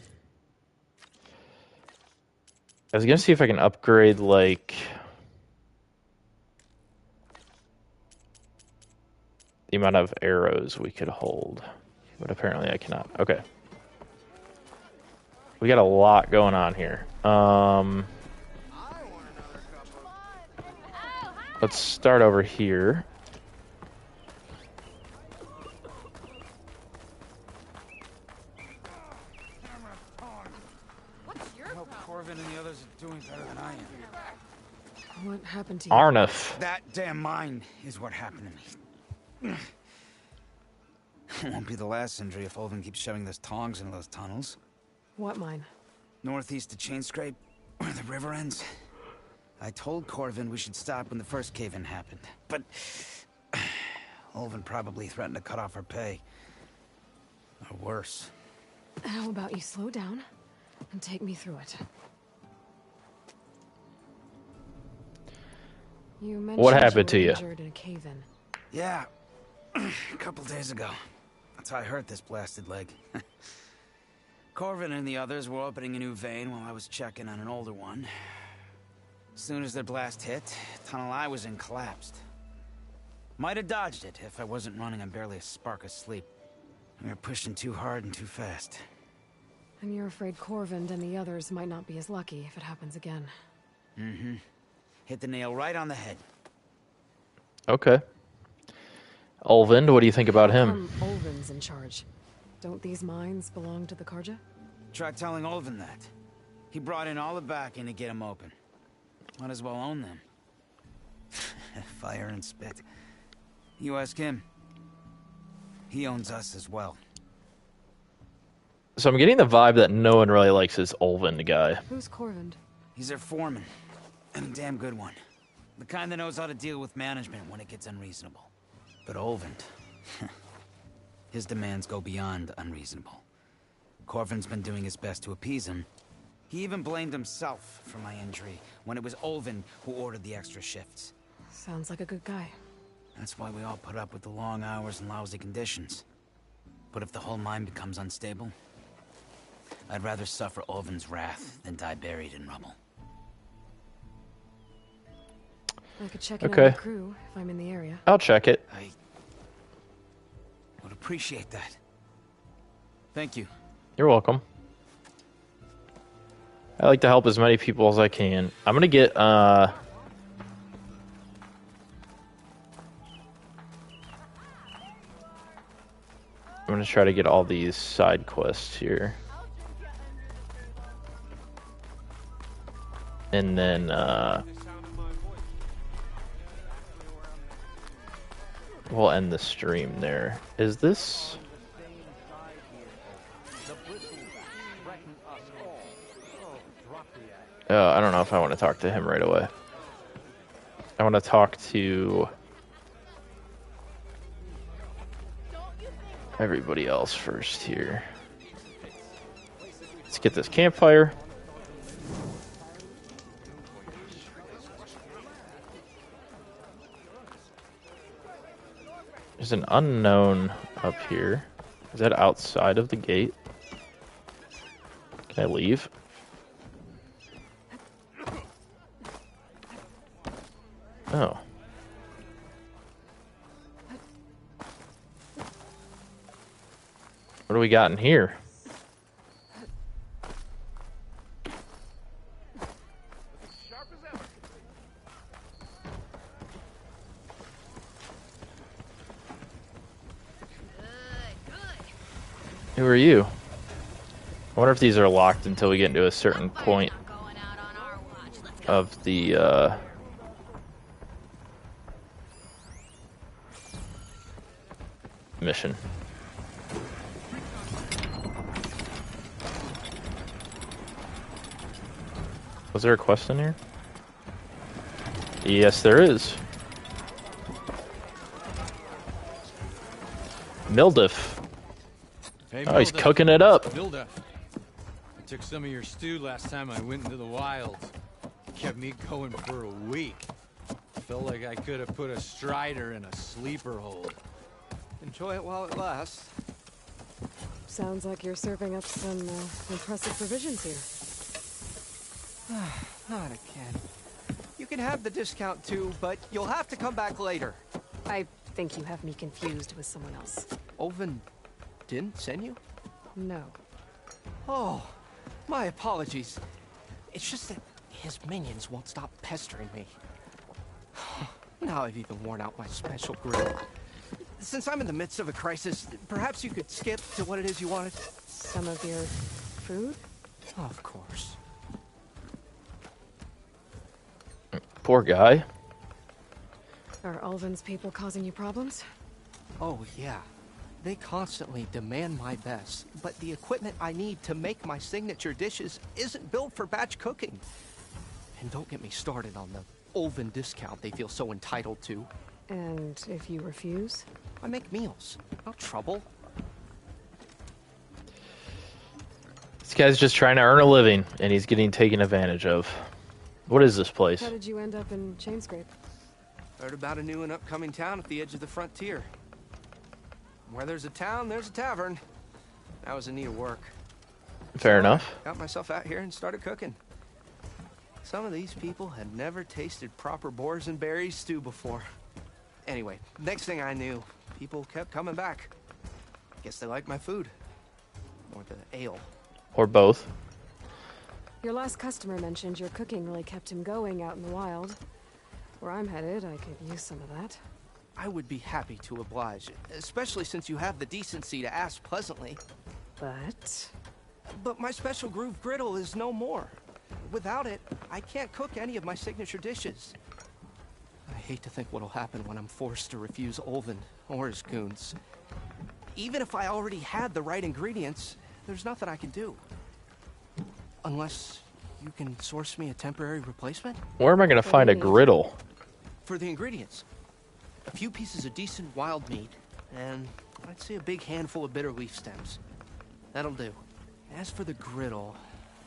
I was gonna see if I can upgrade, like... the amount of arrows we could hold. But apparently I cannot. Okay. We got a lot going on here. Let's start over here. I hope Corvin and the others are doing better than I am. What happened to you? Arnif. That damn mine is what happened to me. It won't be the last injury if Olvin keeps shoving those tongs into those tunnels. What mine? Northeast of Chainscrape, where the river ends. I told Corvin we should stop when the first cave-in happened, but Olvin probably threatened to cut off our pay. Or worse. How about you slow down and take me through it? You mentioned What happened to you? Injured in a cave-in. Yeah, a couple days ago. That's how I hurt this blasted leg. Corvin and the others were opening a new vein while I was checking on an older one. As soon as their blast hit, the tunnel I was in collapsed. Might have dodged it if I wasn't running on barely a spark of sleep. We were pushing too hard and too fast. And you're afraid Corvin and the others might not be as lucky if it happens again. Mm-hmm. Hit the nail right on the head. Okay. Olvind, what do you think about him? Olvin's in charge. Don't these mines belong to the Karja? Try telling Olvin that. He brought in all the backing to get them open. Might as well own them. Fire and spit. You ask him. He owns us as well. So I'm getting the vibe that no one really likes this Olvind guy. Who's Corvin? He's their foreman. And a damn good one. The kind that knows how to deal with management when it gets unreasonable. But Olvind, his demands go beyond unreasonable. Corvin's been doing his best to appease him. He even blamed himself for my injury when it was Olvind who ordered the extra shifts. Sounds like a good guy. That's why we all put up with the long hours and lousy conditions. But if the whole mine becomes unstable, I'd rather suffer Olvin's wrath than die buried in rubble. I could check in on Okay. the crew if I'm in the area. I'll check it. I would appreciate that. Thank you. You're welcome. I like to help as many people as I can. I'm gonna get I'm gonna try to get all these side quests here. And then we'll end the stream there. Is this... I don't know if I want to talk to him right away. I want to talk to everybody else first here. Let's get this campfire. There's an unknown up here. Is that outside of the gate? Can I leave? Oh. What do we got in here? Who are you? I wonder if these are locked until we get into a certain point of the mission. Was there a quest in here? Yes, there is. Mildiff. Hey, oh, he's Mildiff. cooking it up. Mildiff. I took some of your stew last time I went into the wilds. It kept me going for a week. Felt like I could have put a strider in a sleeper hold. Enjoy it while it lasts. Sounds like you're serving up some impressive provisions here. Not again. You can have the discount too, but you'll have to come back later. I think you have me confused with someone else. Oven didn't send you? No. Oh, my apologies. It's just that his minions won't stop pestering me. Now I've even worn out my special grill. Since I'm in the midst of a crisis, perhaps you could skip to what it is you wanted? Some of your food? Of course. Poor guy. Are Ulvin's people causing you problems? Oh, yeah. They constantly demand my best, but the equipment I need to make my signature dishes isn't built for batch cooking. And don't get me started on the Ulvin discount they feel so entitled to. And if you refuse? I make meals. No trouble. This guy's just trying to earn a living, and he's getting taken advantage of. What is this place? How did you end up in Chainscrape? Heard about a new and upcoming town at the edge of the frontier. Where there's a town, there's a tavern. That was in need of work. Fair enough. Got myself out here and started cooking. Some of these people had never tasted proper boars and berries stew before. Anyway, next thing I knew, people kept coming back. Guess they liked my food. Or the ale. Or both. Your last customer mentioned your cooking really kept him going out in the wild. Where I'm headed, I could use some of that. I would be happy to oblige, especially since you have the decency to ask pleasantly. But my special groove griddle is no more. Without it, I can't cook any of my signature dishes. I hate to think what'll happen when I'm forced to refuse Ulvin or his goons. Even if I already had the right ingredients, there's nothing I can do. Unless you can source me a temporary replacement? Where am I going to find a griddle? For the ingredients. A few pieces of decent wild meat, and I'd say a big handful of bitter leaf stems. That'll do. As for the griddle,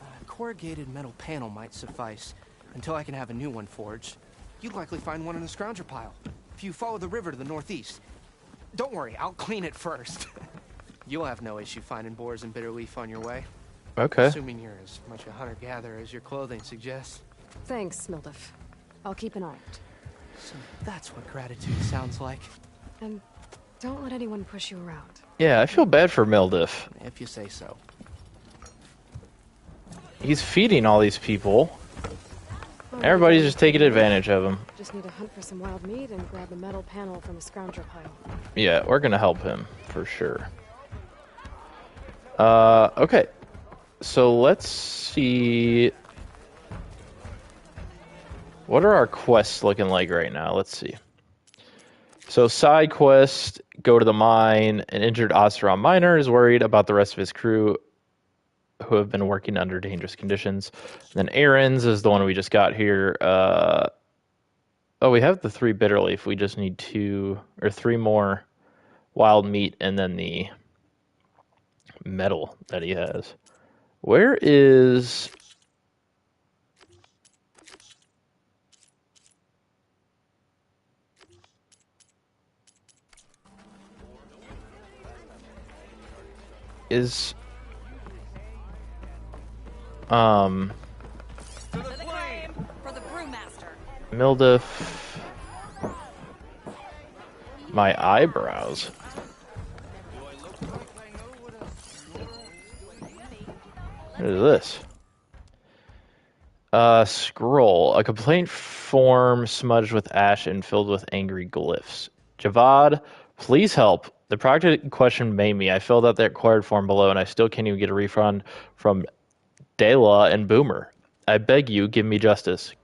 a corrugated metal panel might suffice until I can have a new one forged. You'd likely find one in the scrounger pile, if you follow the river to the northeast. Don't worry, I'll clean it first. You'll have no issue finding boars and bitter leaf on your way. Okay. Assuming you're as much a hunter-gatherer as your clothing suggests. Thanks, Mildiff. I'll keep an eye out. So that's what gratitude sounds like. And don't let anyone push you around. Yeah, I feel bad for Mildiff. If you say so. He's feeding all these people. Everybody's just taking advantage of him. Just need to hunt for some wild meat and grab a metal panel from a scrounger pile. Yeah, we're gonna help him for sure. Okay. So let's see. What are our quests looking like right now? Let's see. So side quest, go to the mine. An injured Oseram miner is worried about the rest of his crew who have been working under dangerous conditions. And then errands is the one we just got here. Oh, we have the 3 bitter leaf. We just need 2 or 3 more wild meat and then the metal that he has. Where is... is Milda my eyebrows. What is this? Scroll. A complaint form smudged with ash and filled with angry glyphs. Javad, please help. The project in question made me. I filled out the required form below and I still can't even get a refund from Dela and Boomer. I beg you, give me justice.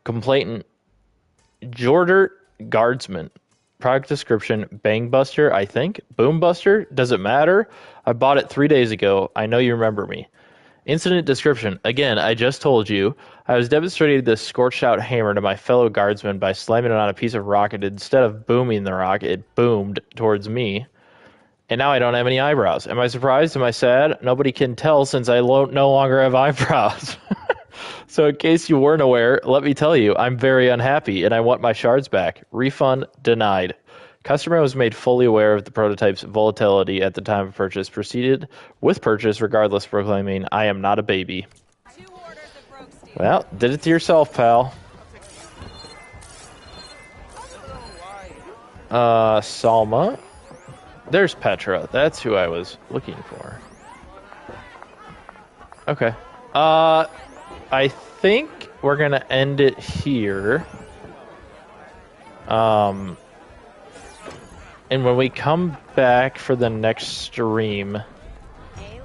Complainant Jordert Guardsman. Product description, Bangbuster, I think. Boombuster, does it matter? I bought it 3 days ago. I know you remember me. Incident description. Again, I just told you. I was demonstrating this scorched out hammer to my fellow guardsman by slamming it on a piece of rock, and instead of booming the rock, it boomed towards me. And now I don't have any eyebrows. Am I surprised? Am I sad? Nobody can tell since I no longer have eyebrows. So in case you weren't aware, let me tell you, I'm very unhappy and I want my shards back. Refund denied. Customer was made fully aware of the prototype's volatility at the time of purchase, proceeded with purchase regardless, proclaiming, I am not a baby. Well, did it to yourself, pal. Salma. There's Petra. That's who I was looking for. Okay. I think we're going to end it here. And when we come back for the next stream,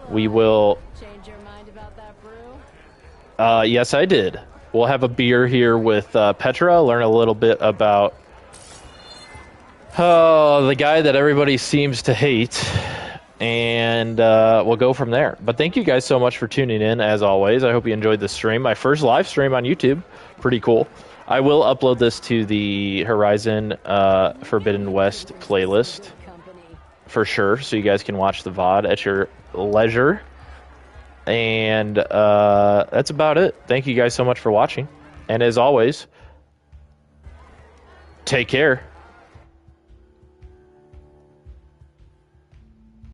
we will... Change your mind about that brew? Yes, I did. We'll have a beer here with Petra, learn a little bit about the guy that everybody seems to hate, and we'll go from there. But thank you guys so much for tuning in, as always. I hope you enjoyed the stream. My first live stream on YouTube. Pretty cool. I will upload this to the Horizon Forbidden West playlist for sure, so you guys can watch the VOD at your leisure. And that's about it. Thank you guys so much for watching. And as always, take care.